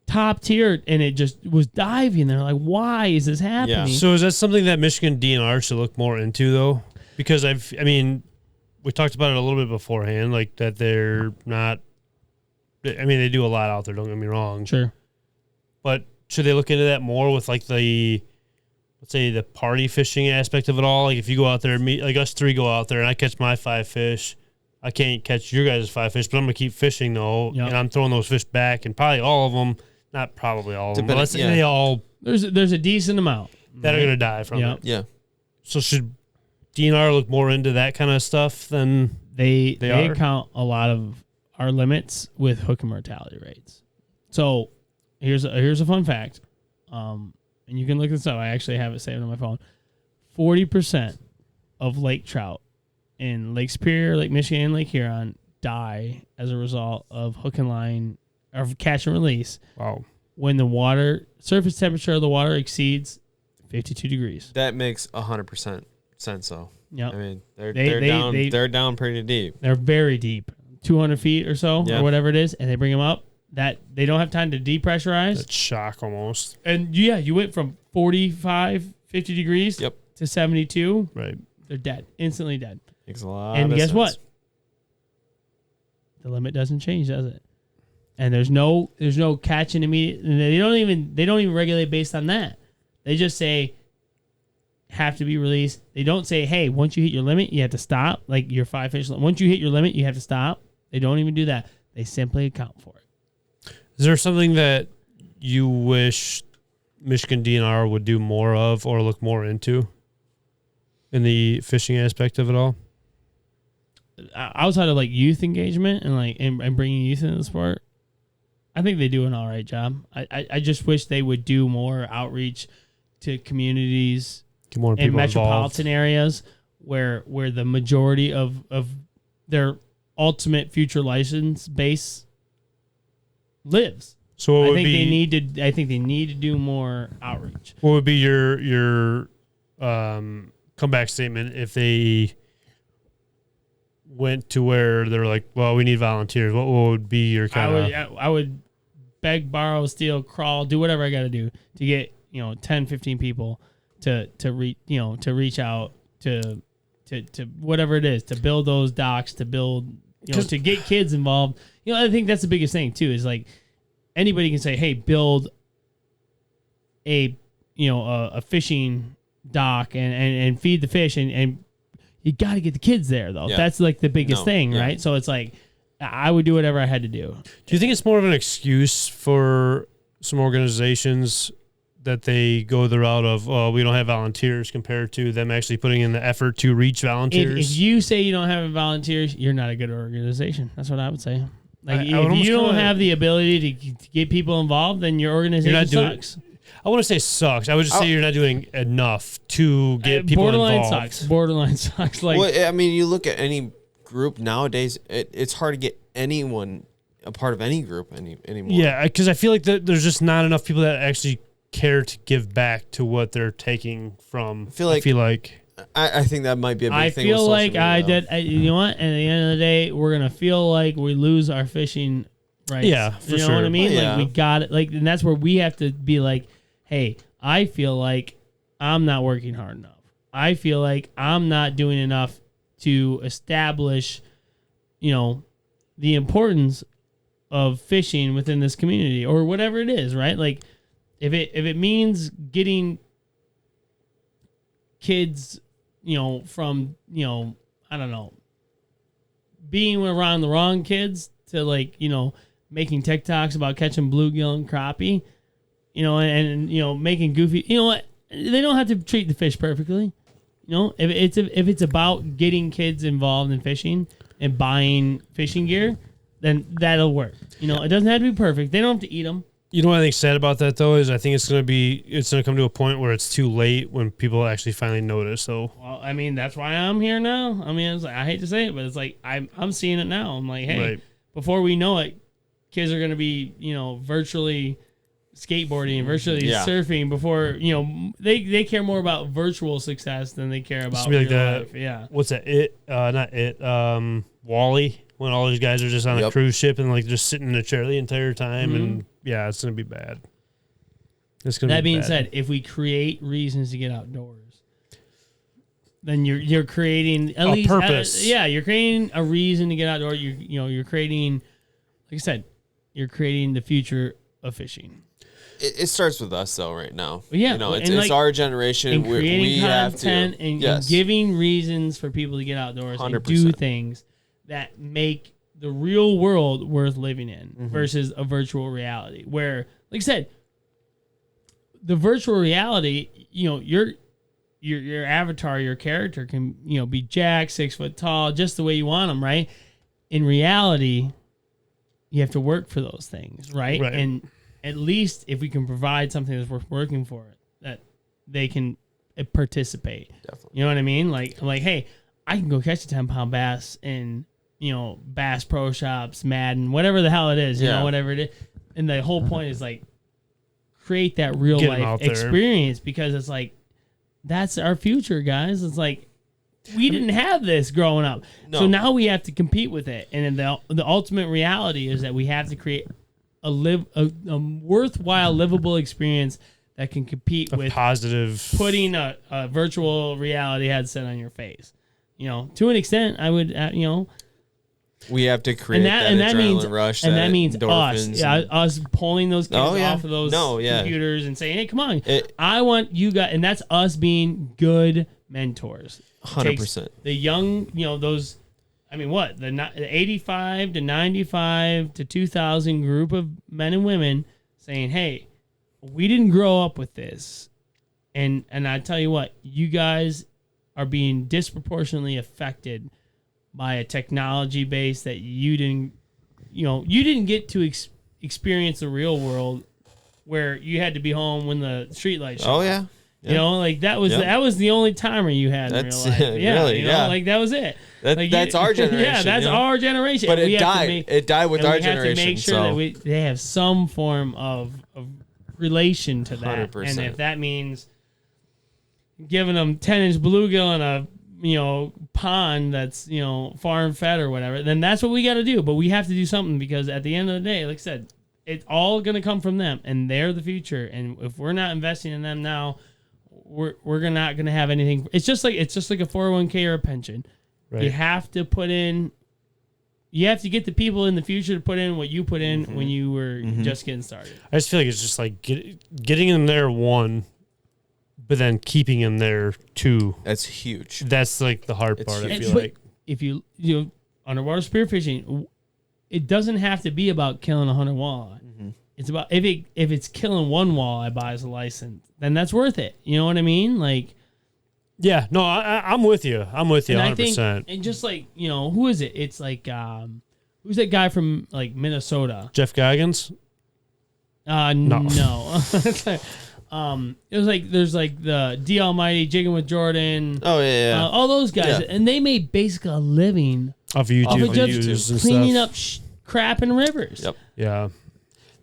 top tier and it just was diving. They're like, why is this happening? So is that something that Michigan DNR should look more into, though? Because we talked about it a little bit beforehand, like that they're not. I mean, they do a lot out there. Don't get me wrong. Sure. But should they look into that more with like let's say the party fishing aspect of it all? Like if you go out there, like us three go out there, and I catch my 5 fish, I can't catch your guys' 5 fish, but I'm gonna keep fishing though, Yep. and I'm throwing those fish back, and probably all of them, not probably all of them, but let's say they all There's a decent amount that are gonna die from Yep. it. Yeah. So should DNR look more into that kind of stuff than they are? account a lot of our limits with hook and mortality rates. So here's a fun fact, and you can look this up. I actually have it saved on my phone. 40% of lake trout in Lake Superior, Lake Michigan, and Lake Huron die as a result of hook and line or catch and release wow. when the surface temperature of the water exceeds 52 degrees. That makes 100% sense, though. Yep. I mean, they're down pretty deep. They're very deep, 200 feet or so, Yeah. or whatever it is, and they bring them up. That they don't have time to depressurize. That's shock almost. And yeah, you went from 45, 50 degrees Yep. to 72. Right. They're dead, instantly dead. Makes a lot And of guess sense. what? The limit doesn't change, does it? And there's no catching immediate. They don't even regulate based on that. They just say have to be released. They don't say, hey, once you hit your limit, you have to stop. Like your 5 fish limit. Once you hit your limit, you have to stop. They don't even do that. They simply account for it. Is there something that you wish Michigan DNR would do more of or look more into in the fishing aspect of it all? Outside of like youth engagement and like and bringing youth into the sport, I think they do an all right job. I just wish they would do more outreach to communities Get more in people metropolitan involved. areas where the majority of their ultimate future license base lives. So what I would think be, they need to do more outreach. what would be your comeback statement if they went to where they're like, well, we need volunteers? What would be your kind of? I would beg, borrow, steal, crawl, do whatever I got to do to get 10, 15 people to reach out to whatever it is, to build those docks, to build to get kids involved. I think that's the biggest thing too, is like anybody can say, hey, build a fishing dock and feed the fish, and you got to get the kids there though. Yeah. That's like the biggest thing, yeah. right? So it's like I would do whatever I had to do. Do you think it's more of an excuse for some organizations that they go the route of, oh, we don't have volunteers, compared to them actually putting in the effort to reach volunteers? If you say you don't have volunteers, you're not a good organization. That's what I would say. Like I would if almost you don't kinda- have the ability to get people involved, then your organization sucks. I want to say sucks. I would just say you're not doing enough to get people Borderline involved. sucks. Borderline sucks. Like Well, I mean, you look at any group nowadays, it's hard to get anyone a part of any group anymore. Yeah, because I feel like there's just not enough people that actually care to give back to what they're taking from. I feel like I think that might be a big thing. I feel with like social media, you know what? At the end of the day, we're gonna feel like we lose our fishing rights. Yeah, for you know sure. what I mean? Yeah. Like we got it. Like, and that's where we have to be like, hey, I feel like I'm not working hard enough. I feel like I'm not doing enough to establish, the importance of fishing within this community or whatever it is, right? Like, if it means getting kids, from, I don't know, being around the wrong kids to making TikToks about catching bluegill and crappie, and making goofy, what? They don't have to treat the fish perfectly. If it's about getting kids involved in fishing and buying fishing gear, then that'll work. It doesn't have to be perfect. They don't have to eat them. You know what I think sad about that though is I think it's gonna come to a point where it's too late when people actually finally notice. So well, I mean that's why I'm here now. I mean, it's like, I hate to say it, but it's like I'm seeing it now. I'm like, hey, before we know it, kids are gonna be virtually skateboarding and virtually surfing before they care more about virtual success than they care about real life. Yeah. What's that? Wally. When all these guys are just on a cruise ship and just sitting in a chair the entire time, and it's gonna be bad. It's gonna. That being said, if we create reasons to get outdoors, then you're creating at least purpose. You're creating a reason to get outdoors. You're creating, like I said, you're creating the future of fishing. It starts with us though, right now. Yeah, it's our generation. And creating we content have to, and giving reasons for people to get outdoors 100%. And do things that make the real world worth living in versus a virtual reality. Where, like I said, the virtual reality, your avatar, your character can be jacked, 6 foot tall, just the way you want them, right? In reality, you have to work for those things, right? And at least if we can provide something that's worth working for, that they can participate. Definitely. You know what I mean? Like, I'm like, hey, I can go catch a 10-pound bass in, Bass Pro Shops, Madden, whatever the hell it is, whatever it is. And the whole point is create that real life experience, because it's that's our future, guys. It's we didn't have this growing up. No. So now we have to compete with it. And then the ultimate reality is that we have to create a worthwhile, livable experience that can compete with positive putting a virtual reality headset on your face. To an extent, I would, we have to create that adrenaline rush. And that means us pulling those kids off of those computers and saying, hey, come on. I want you guys, and that's us being good mentors. 100%. The young, those, the 85 to 95 to 2000 group of men and women saying, hey, we didn't grow up with this. And I tell you what, you guys are being disproportionately affected by a technology base that you didn't get to experience the real world, where you had to be home when the street lights shone. Oh yeah. That was the only timer you had in real life. Yeah, really, that was it. That's our generation. Yeah, that's our generation. But it died. It died with our generation. We have to make sure that they have some form of relation to that. 100%. And if that means giving them 10-inch bluegill in a pond that's farm fed or whatever, then that's what we got to do. But we have to do something, because at the end of the day, like I said, it's all going to come from them, and they're the future. And if we're not investing in them now, we're not going to have anything. It's just like a 401k or a pension. Right. You have to put in. You have to get the people in the future to put in what you put in when you were just getting started. I just feel like it's just getting them there, one, but then keeping them there, two. That's huge. That's the hard part. I feel like if you underwater spearfishing, it doesn't have to be about killing 100 walleye. It's about if it's killing one walleye buys a license, then that's worth it. You know what I mean? Yeah, no, I'm with you. I'm with you 100%. And just who is it? It's who's that guy from Minnesota? Jeff Goggins? No. It was there's the D Almighty, Jigging with Jordan. Oh yeah. All those guys, and they made basically a living off YouTube just and cleaning stuff. up crap in rivers. Yep. Yeah.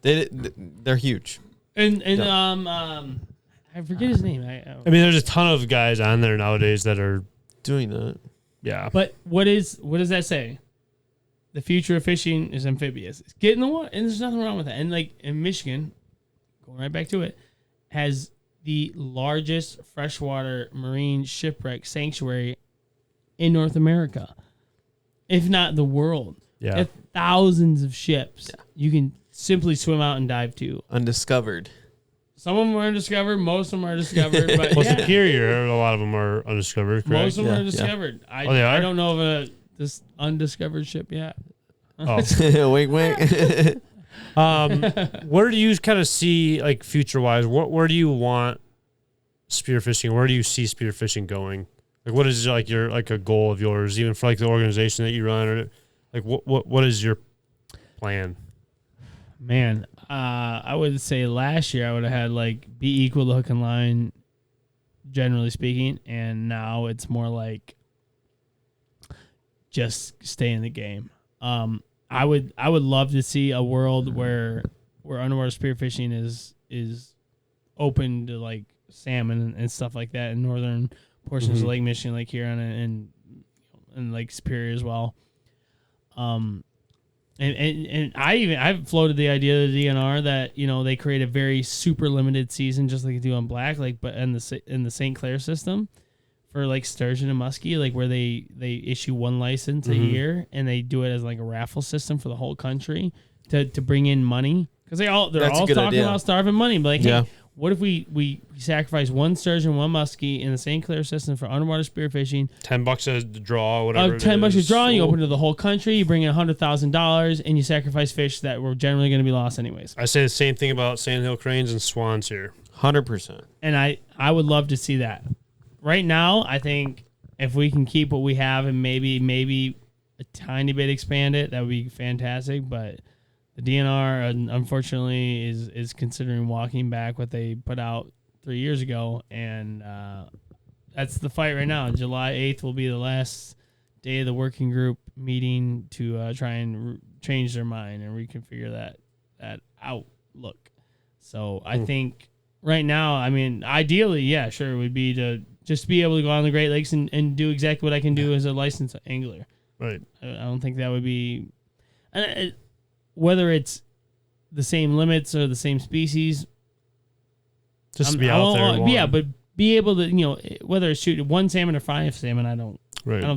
They're huge. And I forget his name. I mean, there's a ton of guys on there nowadays that are Doing that. Yeah. But what does that say? The future of fishing is amphibious. Get in the water, and there's nothing wrong with that. And like in Michigan, going right back to it, has the largest freshwater marine shipwreck sanctuary in North America, if not the world. Yeah. They have thousands of ships you can simply swim out and dive to. Undiscovered. Some of them are undiscovered. Most of them are discovered. But Well, yeah, Superior, a lot of them are undiscovered, correct? most of them are discovered. They are? I don't know of this undiscovered ship yet. Oh. Wink, wink. Where do you kind of see, like, future-wise, where do you want spearfishing? Where do you see spearfishing going? Like, what is, like, your, like, a goal of yours, even for, like, the organization that you run? Or, like, what is your plan? Man, I would say last year I would have had like be equal to hook and line, generally speaking, and now it's more like just stay in the game. I would love to see a world where underwater spearfishing is open to like salmon and stuff like that in northern portions of Lake Michigan, Lake Huron, and Lake Superior as well. And I've floated the idea of the DNR that, you know, they create a very super limited season just like they do on Black, like, but in the St. Clair system for like sturgeon and muskie, like where they issue one license a year and they do it as like a raffle system for the whole country to bring in money, because they're all talking about starving money. But like, hey, what if we sacrifice one sturgeon, one muskie in the St. Clair system for underwater spearfishing? $10 a draw, whatever. $10 a draw. You open to the whole country. You bring in $100,000, and you sacrifice fish that were generally going to be lost anyways. I say the same thing about sandhill cranes and swans here. 100%. And I would love to see that. Right now, I think if we can keep what we have and maybe a tiny bit expand it, that would be fantastic. But the DNR, unfortunately, is considering walking back what they put out 3 years ago, and that's the fight right now. July 8th will be the last day of the working group meeting to try and change their mind and reconfigure that outlook. So I think right now, I mean, ideally, yeah, sure, it would be to just be able to go on the Great Lakes and do exactly what I can do as a licensed angler. Right. I don't think that would be... whether it's the same limits or the same species, just to be out there. Yeah, but be able to, you know, whether it's shoot one salmon or 5 salmon, I don't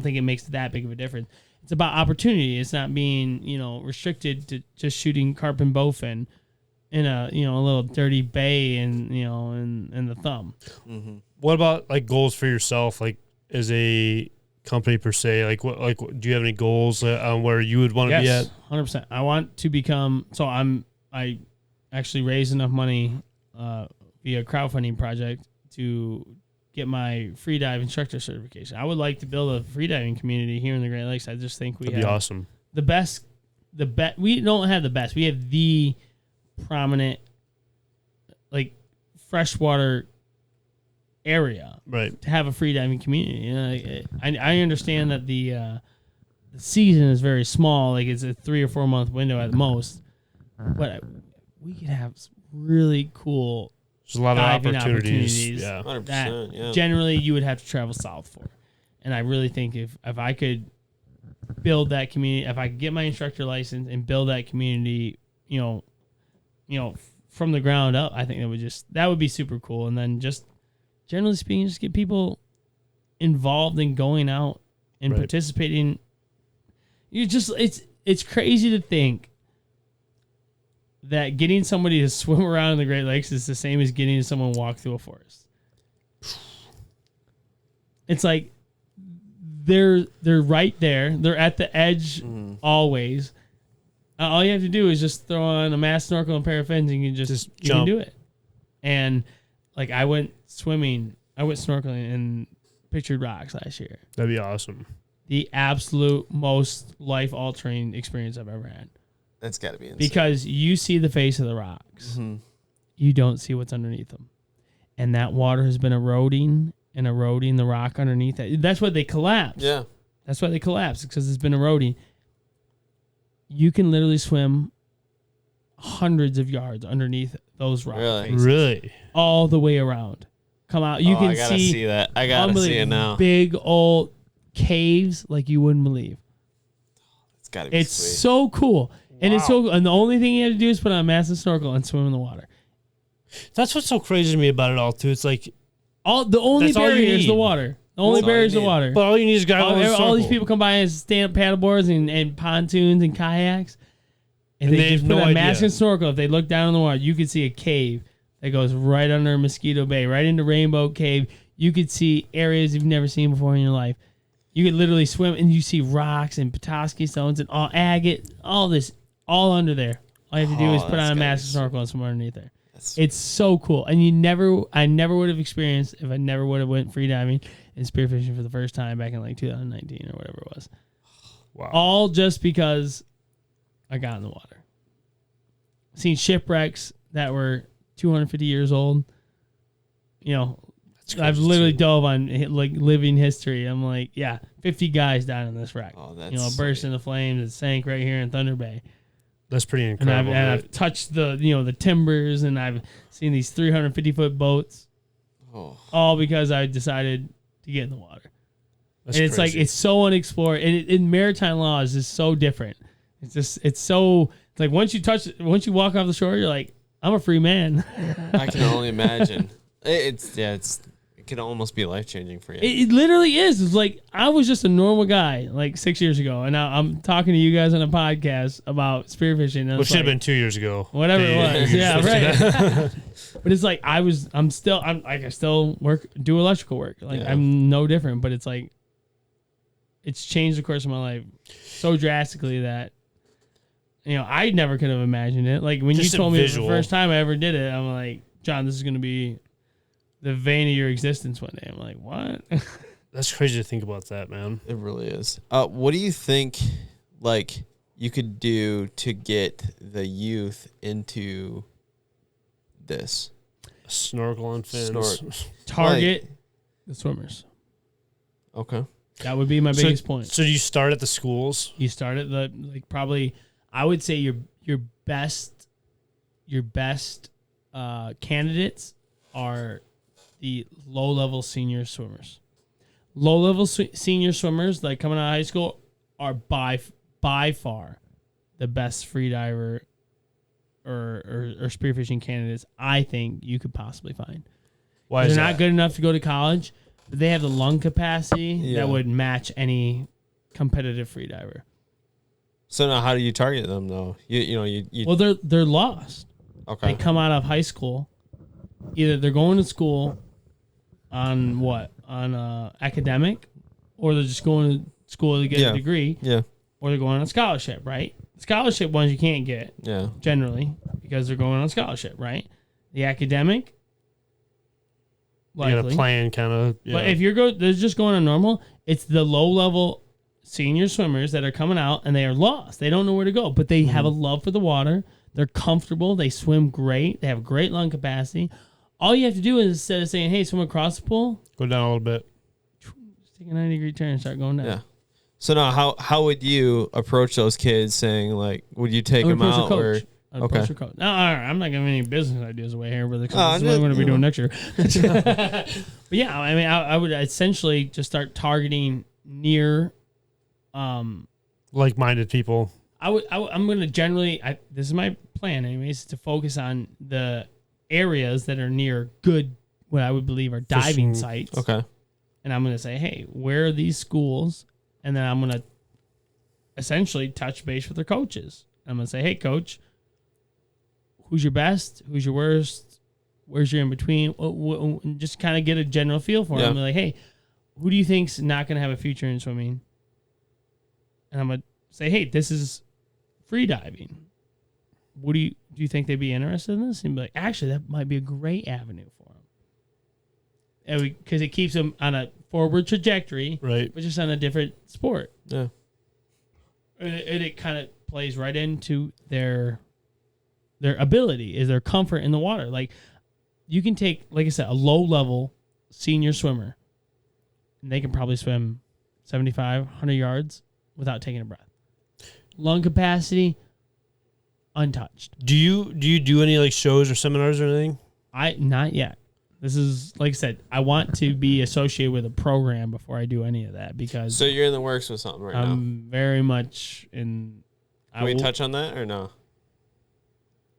think it makes that big of a difference. It's about opportunity. It's not being, you know, restricted to just shooting carp and bowfin in a, you know, a little dirty bay and, you know, in the thumb. Mm-hmm. What about like goals for yourself, like as a company per se? Like what? Like, do you have any goals on where you would want to be at? 100%. I want to become. So I actually raised enough money via a crowdfunding project to get my free dive instructor certification. I would like to build a free diving community here in the Great Lakes. I just think we That'd be have awesome. the best. We don't have the best. We have the prominent, like, freshwater area, right, to have a free diving community. You know, I understand that the season is very small, like it's a 3 or 4 month window at most, but we could have really cool there's a lot of diving opportunities. Yeah, 100%. Yeah. Generally you would have to travel south for. And I really think if I could build that community, if I could get my instructor license and build that community, you know, from the ground up, I think that would be super cool. And then just generally speaking, just get people involved in going out and participating. It's crazy to think that getting somebody to swim around in the Great Lakes is the same as getting someone to walk through a forest. It's like they're right there. They're at the edge always. All you have to do is just throw on a mask, snorkel, and a pair of fins, and you can just you can do it. And like I went snorkeling in Pictured Rocks last year. That'd be awesome. The absolute most life-altering experience I've ever had. That's got to be insane. Because you see the face of the rocks. Mm-hmm. You don't see what's underneath them. And that water has been eroding the rock underneath it. That's why they collapse. Yeah. That's why they collapse, because it's been eroding. you can literally swim hundreds of yards underneath those rock Really? faces. Really? All the way around. Come out. You can I gotta see that. I gotta see it now. Big old caves like you wouldn't believe. It's gotta be It's sweet. so cool. And it's so, and the only thing you have to do is put on a massive snorkel and swim in the water. That's what's so crazy to me about it all, too. It's like, The only That's all you barrier is the need. water. The only That's all barrier you is the need. water. but all you need is a guy All these people come by and stand up paddleboards and pontoons and kayaks. And they have just put no a idea. mask and snorkel. If they look down in the water, you could see a cave that goes right under Mosquito Bay, right into Rainbow Cave. You could see areas you've never seen before in your life. You could literally swim and you see rocks and Petoskey stones and all agate, all this, all under there. All you have to do is put that's on a gotta mask be and snorkel and swim underneath there. That's- It's so cool. And I never would have experienced if I never would have went free diving and spearfishing for the first time back in like 2019 or whatever it was. Wow. All just because I got in the water. Seen shipwrecks that were 250 years old. You know, I've literally dove on like living history. I'm like, yeah, 50 guys died on this wreck. Oh, that's You know, burst sweet. into flames. It sank right here in Thunder Bay. That's pretty And incredible. I've touched the timbers, and I've seen these 350-foot boats, Oh, all because I decided to get in the water. That's And it's crazy. like it's so unexplored, and in maritime laws is so different. It's like once you walk off the shore, you're like, I'm a free man. I can only imagine. It can almost be life changing for you. It literally is. It's like I was just a normal guy like 6 years ago, and now I'm talking to you guys on a podcast about spearfishing. And Which should have been 2 years ago. whatever it Yeah, was. you're Yeah, supposed to right. But it's like I still do electrical work. Like Yeah. I'm no different, but it's like it's changed the course of my life so drastically that I never could have imagined it. Like when Just you a told me visual. the first time I ever did it, I'm like, John, this is gonna be the vein of your existence one day. I'm like, what? That's crazy to think about that, man. It really is. What do you think, like, you could do to get the youth into this? Snorkel and fins. Target the swimmers. Okay. That would be my biggest point. So do you start at the schools? You start at probably I would say your best candidates are the low-level senior swimmers. Low-level senior swimmers like coming out of high school are by far the best free diver or spearfishing candidates I think you could possibly find. Why They're is not that? good enough to go to college, but they have the lung capacity Yeah. that would match any competitive free diver. So now, how do you target them though? You Well, they're lost. okay. They come out of high school. Either they're going to school on academic, or they're just going to school to get Yeah. a degree, Yeah. or they're going on a scholarship, right? Scholarship ones you can't get Yeah. generally because they're going on scholarship, right? The academic, You got a likely. plan, kind of. Yeah. But if they're just going on normal, it's the low level senior swimmers that are coming out and they are lost. They don't know where to go, but they have a love for the water. They're comfortable. They swim great. They have great lung capacity. All you have to do is instead of saying, hey, swim across the pool, Go down a little bit. just take a 90-degree turn and start going down. Yeah. So now, how would you approach those kids? Saying like, would you take I would them approach out a or? coach. I'd Okay. approach a coach. No, all right, I'm not giving any business ideas away here, brother, because Oh, this is what I'm going to be you doing know. next year. But yeah, I mean, I would essentially just start targeting near Like-minded people. I'm going to generally, this is my plan anyways, to focus on the areas that are near good, what I would believe are diving Fishing. sites. Okay. And I'm going to say, hey, where are these schools? And then I'm going to essentially touch base with their coaches. I'm going to say, hey, coach, who's your best? Who's your worst? Where's your in between? And just kind of get a general feel for Yeah. them. Like, hey, who do you think's not going to have a future in swimming? And I'm going to say, hey, this is free diving. What do you think they'd be interested in this? And be like, actually, that might be a great avenue for them. Because it keeps them on a forward trajectory, Right. but just on a different sport. Yeah. And it kind of plays right into their ability, is their comfort in the water. Like, you can take, like I said, a low-level senior swimmer, and they can probably swim 75, 100 yards without taking a breath. lung capacity, untouched. Do you do any like shows or seminars or anything? Not yet. This is, like I said, I want to be associated with a program before I do any of that because So you're in the works with something right now. I'm very much in. Can we touch on that or no?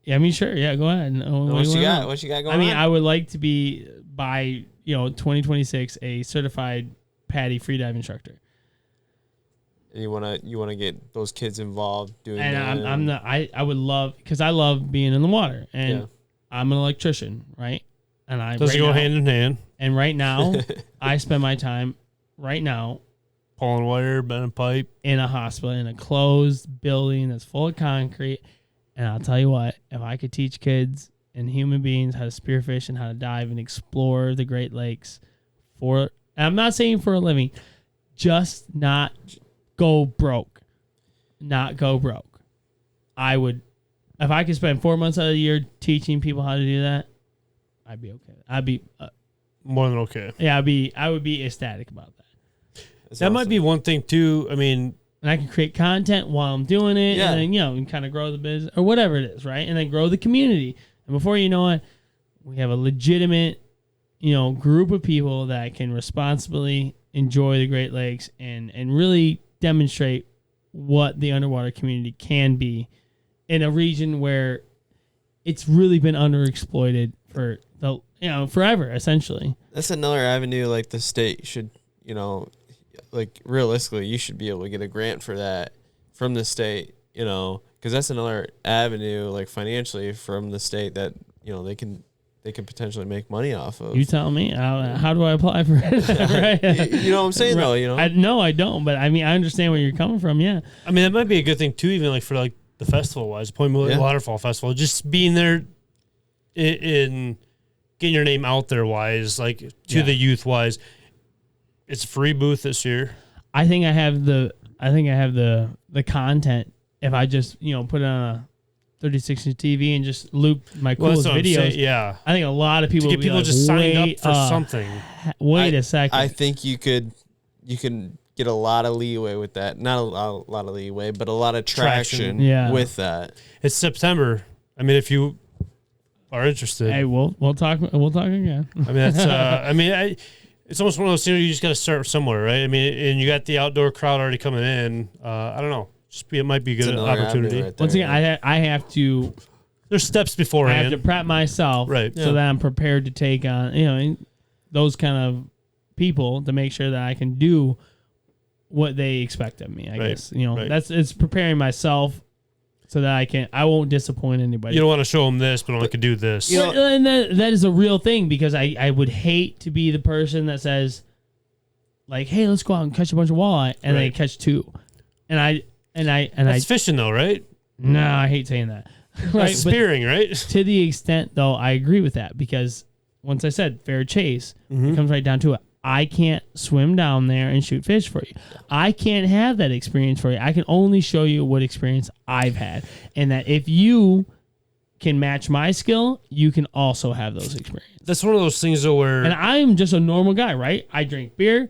Yeah, I mean, sure. Yeah, go ahead. What you got? What you got going on? I mean, I would like to be by 2026 a certified PADI freedive instructor. And you wanna get those kids involved doing And that. I would love, because I love being in the water, and Yeah. I'm an electrician, right? And Does it go hand in hand? And right now, I spend my time right now Pulling wire, bending pipe. in a hospital, in a closed building that's full of concrete. And I'll tell you what, if I could teach kids and human beings how to spearfish and how to dive and explore the Great Lakes and I'm not saying for a living, just not go broke. Not go broke. I would, if I could spend 4 months out of the year teaching people how to do that, I'd be okay. I'd be More than okay. yeah. I would be ecstatic about that. That might be one thing too. I mean, And I can create content while I'm doing it, Yeah. and then and kind of grow the business or whatever it is, right? And then grow the community. And before you know it, we have a legitimate, group of people that can responsibly enjoy the Great Lakes and really demonstrate what the underwater community can be in a region where it's really been underexploited for forever, essentially. That's another avenue. Like the state should, like realistically, you should be able to get a grant for that from the state, because that's another avenue, like financially from the state that they can potentially make money off of. You tell me, how do I apply for it? Right? You know what I'm saying, though. No, I don't. But I mean, I understand where you're coming from. Yeah. I mean, that might be a good thing too, even like for like the festival wise, Point Muley Waterfall Festival, just being there in getting your name out there wise, like to the youth wise. It's a free booth this year. I think I have the content if I just put it on a 3060 TV and just loop my coolest videos. Yeah, I think a lot of people to get people just signed up for something. Wait a second. I think you can get a lot of leeway with that. Not a lot of leeway, but a lot of traction with that. It's September. I mean, if you are interested, hey, we'll talk again. I mean, that's it's almost one of those things where you just got to start somewhere, right? I mean, and you got the outdoor crowd already coming in. I don't know. It might be a good opportunity. Right there, Once again, I have to. There's steps beforehand. I have to prep myself, right? So that I'm prepared to take on, those kind of people to make sure that I can do what they expect of me. I guess it's preparing myself so that I won't disappoint anybody. You don't want to show them this, but I could do this. And that is a real thing because I would hate to be the person that says, like, hey, let's go out and catch a bunch of walleye, and they catch two, and that's fishing though, right? No, I hate saying that. Right, that's spearing, right? To the extent though, I agree with that because once I said fair chase, it comes right down to it. I can't swim down there and shoot fish for you. I can't have that experience for you. I can only show you what experience I've had. And that if you can match my skill, you can also have those experiences. That's one of those things though where... And I'm just a normal guy, right? I drink beer.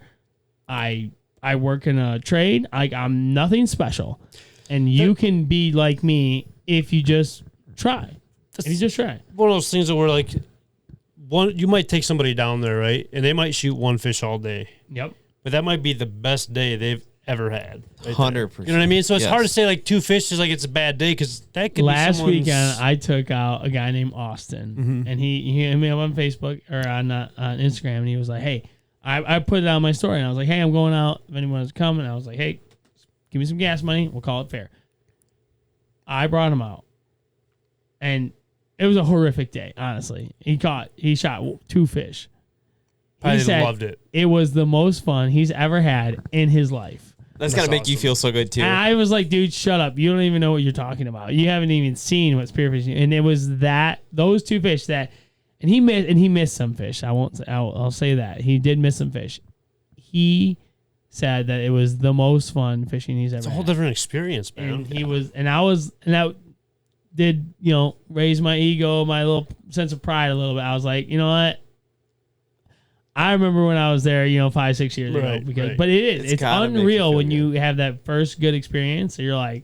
I work in a trade. I'm nothing special. And you can be like me if you just try. If you just try. One of those things that were like... you might take somebody down there, right? And they might shoot one fish all day. Yep. But that might be the best day they've ever had. 100%. You know what I mean? So it's hard to say like two fish is like it's a bad day because that could Last be someone's... weekend, I took out a guy named Austin, and he hit me up on Facebook or on Instagram, and he was like, hey, I put it on my story, and I was like, hey, I'm going out. If anyone wants to come, and I was like, hey, give me some gas money. We'll call it fair. I brought him out, and it was a horrific day, honestly. He shot two fish. He said loved it. It was the most fun he's ever had in his life. That's got to make you feel so good, too. And I was like, dude, shut up. You don't even know what you're talking about. You haven't even seen what spearfishing. And it was those two fish and he missed some fish. I'll say that. He did miss some fish. He said that it was the most fun fishing he's ever had. It's a whole different experience, man. And that did, raise my ego, my little sense of pride a little bit. I was like, you know what? I remember when I was there, 5-6 years ago. But it's unreal when you have that first good experience. So you're like,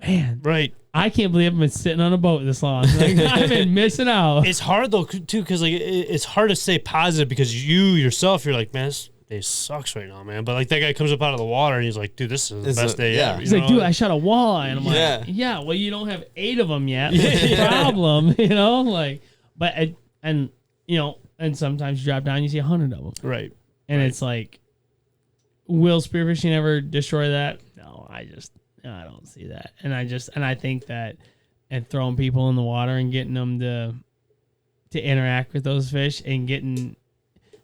man, Right. I can't believe I've been sitting on a boat this long. Like, I've been missing out. It's hard though too, because like it's hard to stay positive because you yourself, you're like, man, this day sucks right now, man. But like that guy comes up out of the water and he's like, dude, this is the best day ever. He's like, dude, I shot a walleye, and I'm Yeah. like, yeah, well, you don't have 8 of them yet. That's the problem, like, but and you know, and sometimes you drop down, and you see 100 of them, right. and it's like, will spearfishing ever destroy that? No, I don't see that, and I think that, and throwing people in the water and getting them to interact with those fish and getting.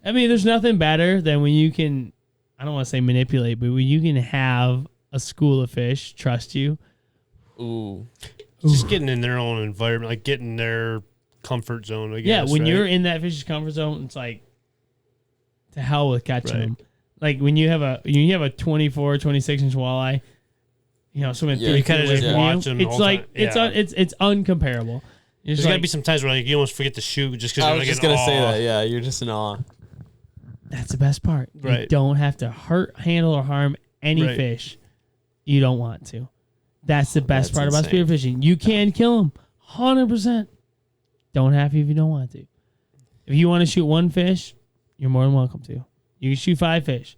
I mean, there's nothing better than when you can, I don't want to say manipulate, but when you can have a school of fish trust you. Ooh. Just getting in their own environment, like getting their comfort zone, I guess. Yeah, when right? you're in that fish's comfort zone, it's like, to hell with catching Right. them. Like when you have a 24, 26-inch walleye, you know, swimming Yeah, through, you kinda just away from watch you, them the it's whole like time. Yeah. it's uncomparable. It's There's got to like, be some times where like you almost forget to shoot just because I you're was like just in gonna awe. say that. Yeah, you're just in awe. that's the best part. You Right. don't have to hurt, handle, or harm any Right. fish. You don't want to. That's the best That's part about insane. spearfishing. You can kill them, 100%. Don't have to if you don't want to. If you want to shoot 1 fish, you're more than welcome to. You can shoot 5 fish.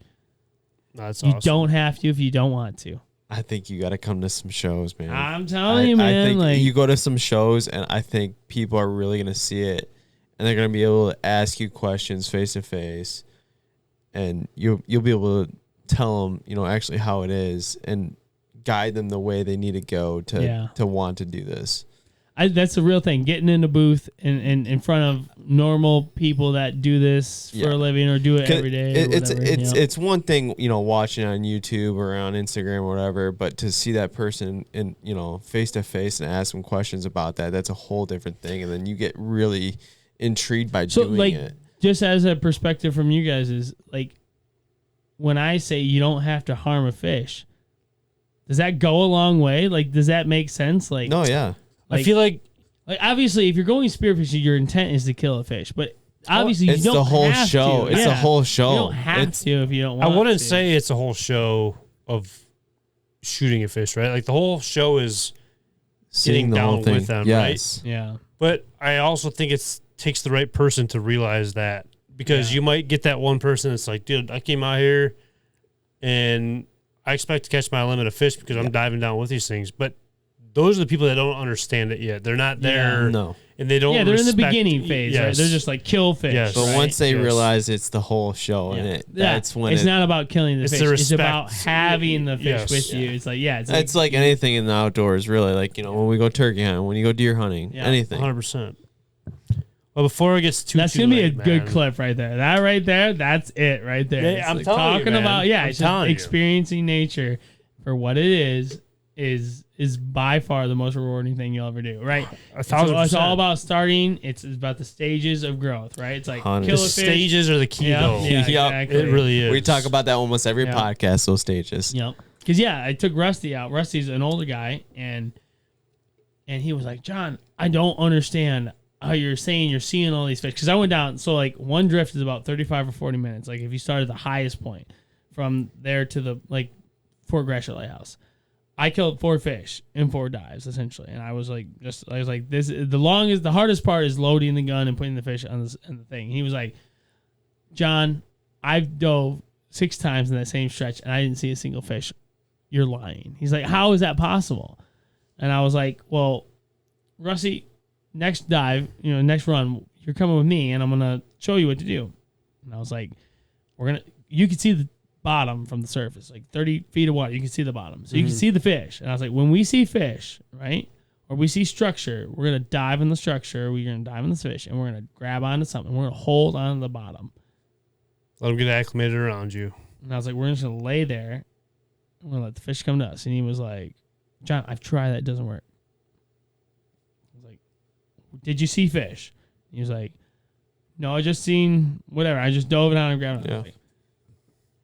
That's You awesome. don't have to if you don't want to. I think you got to come to some shows, man. I'm telling you, man. I think like, you go to some shows, and I think people are really gonna see it, and they're gonna be able to ask you questions face to face, and you'll be able to tell them, you know, actually how it is, and guide them the way they need to go to want to do this. that's the real thing. Getting in the booth and in front of normal people that do this for a living or do it every day. It's one thing, you know, watching on YouTube or on Instagram or whatever, but to see that person in, you know, face to face and ask them questions about that's a whole different thing, and then you get really intrigued by doing like, it. Just as a perspective from you guys is like, when I say you don't have to harm a fish, does that go a long way? Like, does that make sense? Like, No, yeah. I feel like obviously, if you're going spearfishing, your intent is to kill a fish, but obviously It's you don't the whole have show. to. It's Yeah. the whole show. You don't have to if you don't want I wouldn't to. say it's a whole show of shooting a fish, right? Like the whole show is Seeing the whole down thing. with them, yes. Yeah. But I also think it takes the right person to realize that, because you might get that one person that's like, dude, I came out here and I expect to catch my limit of fish because I'm diving down with these things. But those are the people that don't understand it yet. They're not there. No. And they don't. Yeah, they're in the respect- beginning phase, right? Yes. They're just like kill fish. Yes. But right? once they Yes. realize it's the whole show, and that's when it's not about killing the It's fish. the It's about respect. having the fish Yes. with you. It's like it's like anything in the outdoors, really. Like, you know, when we go turkey hunting, when you go deer hunting, Yeah. anything. 100%. Well, before it gets too that's gonna be a late, good man. clip right there. That right there, that's it right there. Yeah, It's I'm like telling you, talking man. about I'm it's telling just you. experiencing nature for what it is by far the most rewarding thing you'll ever do. Right? 1,000%. It's all about starting. It's about the stages of growth. Right? It's like 100. kill The a fish. stages are the key, Yeah, though. yeah, Yup. exactly. It really is. We talk about that almost every Yeah. podcast, those stages. Yep. Because I took Rusty out. Rusty's an older guy, and he was like, John, I don't understand how you're saying you're seeing all these fish. Because I went down, so like one drift is about 35 or 40 minutes. Like if you start at the highest point from there to the like Fort Gratiot Lighthouse, I killed 4 fish in 4 dives essentially. And I was like, this the hardest part is loading the gun and putting the fish on the thing. And he was like, John, I've dove 6 times in that same stretch and I didn't see a single fish. You're lying. He's like, how is that possible? And I was like, well, Rusty, next dive, next run, you're coming with me and I'm going to show you what to do. And I was like, you can see the bottom from the surface, like 30 feet of water. You can see the bottom. So you can see the fish. And I was like, when we see fish, right, or we see structure, we're going to dive in the structure. We're going to dive in the fish and we're going to grab onto something. We're going to hold onto the bottom. Let them get acclimated around you. And I was like, we're just going to lay there. I'm going to let the fish come to us. And he was like, John, I've tried that. It doesn't work. I was like, did you see fish? He was like, no, I just seen whatever. I just dove down and grabbed it. Yeah. Like,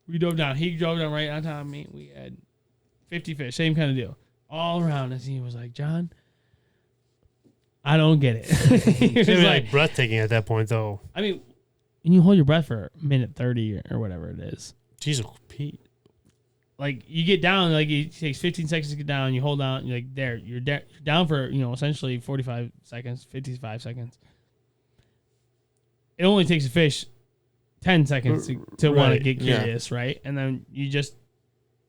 we dove down. He drove down right on top of me. We had 50 fish. Same kind of deal. All around us. He was like, John, I don't get it. He was It was like, like breathtaking at that point, though. I mean, when you hold your breath for a minute 30 or whatever it is. Jesus, Pete. like you get down, like it takes 15 seconds to get down. You hold down, you're like there. You're down for essentially 45 seconds, 55 seconds. It only takes a fish 10 seconds to want to get curious, right? And then you just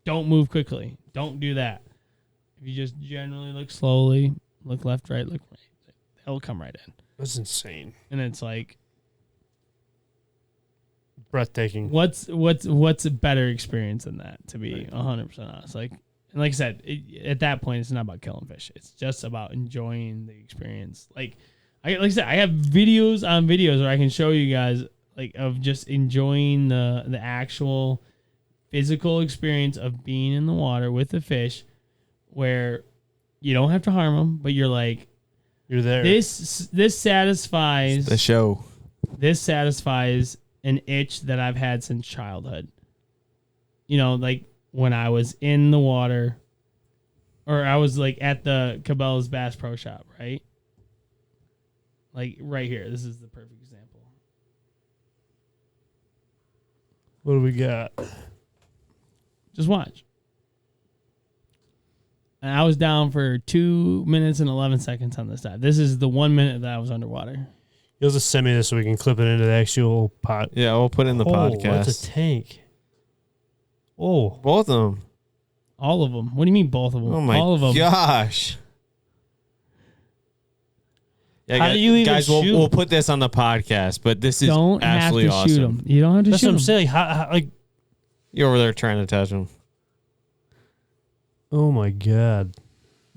don't move quickly. Don't do that. If you just generally look slowly, look left, right, look right, it'll come right in. That's insane. And it's like breathtaking. What's a better experience than that? To be 100% honest, like I said, at that point, it's not about killing fish. It's just about enjoying the experience. Like I said, I have videos on videos where I can show you guys like of just enjoying the actual physical experience of being in the water with the fish, where you don't have to harm them, but you're there. This satisfies the show. This satisfies an itch that I've had since childhood. Like when I was in the water, or I was like at the Cabela's Bass Pro Shop, right? Like right here. This is the perfect example. What do we got? Just watch. And I was down for 2 minutes and 11 seconds on this dive. This is the 1 minute that I was underwater. You'll just send me this so we can clip it into the actual pot. Yeah, we'll put it in the podcast. That's a tank. Oh. Both of them. All of them. What do you mean both of them? Oh my All of them. gosh. Yeah, How do you even guys, shoot? we'll put this on the podcast, but this is Don't absolutely have to awesome. shoot them. You don't have to That's shoot what I'm them. saying. How, You're over there trying to touch them. oh my God.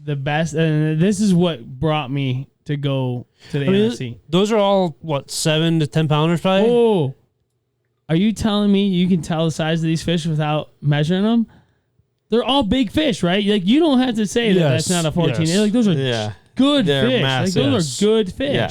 The best, and this is what brought me to go to the NFC. Those are all, 7 to 10 pounders probably? Oh, are you telling me you can tell the size of these fish without measuring them? They're all big fish, right? Like you don't have to say that that's not a 14. Yes. Like those are good They're fish. massive. Like those are good fish. Yeah.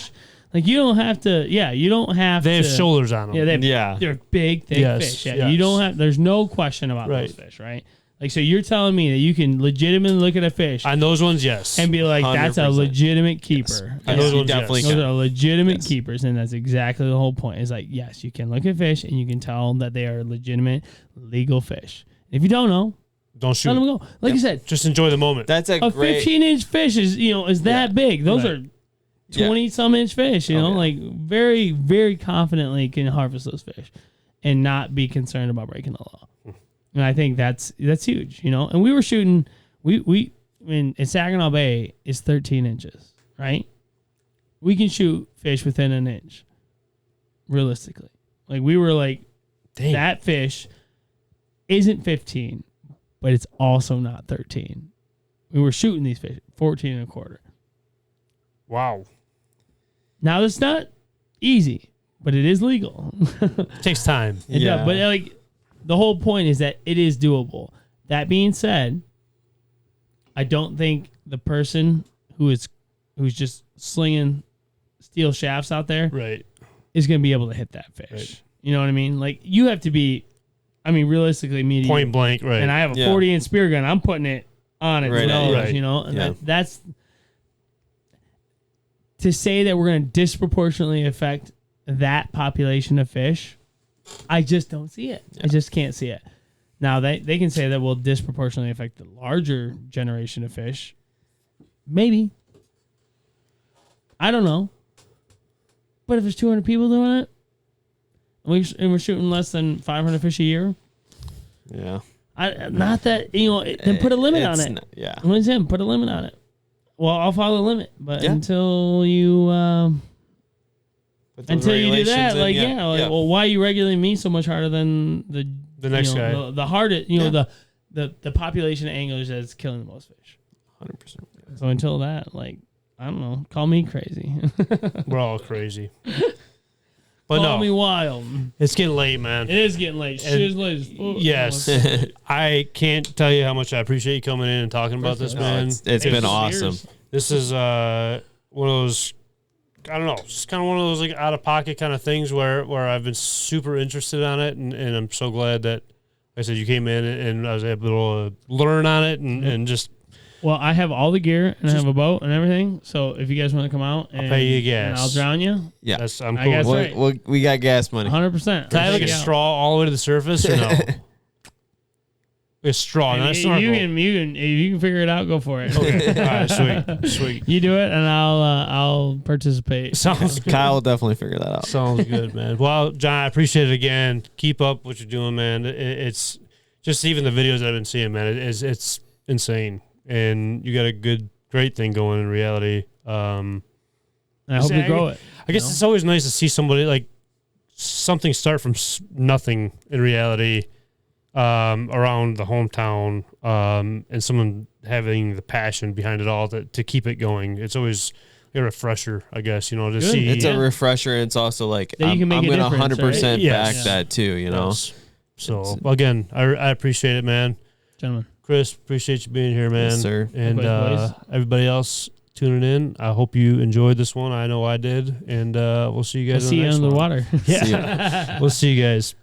Like you don't have to. Yeah, you don't have. They have to, shoulders on them. Yeah, they're big, thick fish. Yeah, yes. you don't have. There's no question about those fish, right? Like so, you're telling me that you can legitimately look at a fish On those ones, yes. and be like, "That's a 100%. legitimate keeper." On those you ones, definitely yes. Those can. are legitimate keepers, and that's exactly the whole point. It's like, yes, you can look at fish and you can tell that they are legitimate, legal fish. If you don't know, Don't shoot. let them go. Like I said, Just enjoy the moment. That's a a great. 15-inch fish is that big. Those Right. are 20-some inch fish. Like very, very confidently can harvest those fish, and not be concerned about breaking the law. And I think that's huge. And we were shooting. In Saginaw Bay is 13 inches, right? We can shoot fish within an inch, realistically. Like we were like, Dang. that fish isn't 15, but it's also not 13. We were shooting these fish 14 and a quarter. Wow. Now that's not easy, but it is legal. It takes time. Yeah. But like the whole point is that it is doable. That being said, I don't think the person who's just slinging steel shafts out there Right. is going to be able to hit that fish. Right. You know what I mean? Like you have to be, realistically, me to Point you, blank, right. and I have a 40-inch spear gun. I'm putting it on its Right, nose, right. and that's to say that we're going to disproportionately affect that population of fish. I just don't see it. I just can't see it. Now they can say that we'll disproportionately affect the larger generation of fish. Maybe. I don't know. But if there's 200 people doing it, and we're shooting less than 500 fish a year, Yeah. not that then put a limit on It's it. not- yeah. What is him? Put a limit on it. Well, I'll follow the limit, but Yeah. until you Put those until you do regulations that, in, well, why are you regulating me so much harder than the next guy? the hardest, the population of anglers that's killing the most fish. 100%. So until that, I don't know, call me crazy, We're all crazy. But call no, me wild. it's getting late, man. It is getting late. Shit is late as fuck. Yes. I can't tell you how much I appreciate you coming in and talking about this, man. It's been awesome. This is one of those, I don't know, just kind of one of those out of pocket kind of things where I've been super interested on it, and I'm so glad that, like I said, you came in and I was able to learn on it and just. Well, I have all the gear and I have a boat and everything. So if you guys want to come out, and I'll pay you gas. and I'll drown you. Yeah. I'm I cool. guess with it. right. We got gas money. 100%. Can I have a straw all the way to the surface or no? It's straw, not a If snorkel. if you can figure it out, go for it. Okay. All right, sweet. You do it, and I'll participate. Sounds good. Kyle will definitely figure that out. Sounds good, man. Well, John, I appreciate it again. Keep up what you're doing, man. It's just even the videos that I've been seeing, man. It's insane, and you got a great thing going in reality. And I hope you grow it. I guess it's always nice to see somebody like something start from nothing in reality. Around the hometown, and someone having the passion behind it all to keep it going. It's always a refresher, I guess, to Good. see. It's a refresher, and it's also like That you can I'm make a going to difference, 100% right? Yes. back that too. Yes. So again, I appreciate it, man. Gentlemen. Chris, appreciate you being here, man. Yes, sir. And Likewise, boys. everybody else tuning in, I hope you enjoyed this one. I know I did, and we'll see you guys. I'll see you next under the one. water. Yeah, we'll see you guys.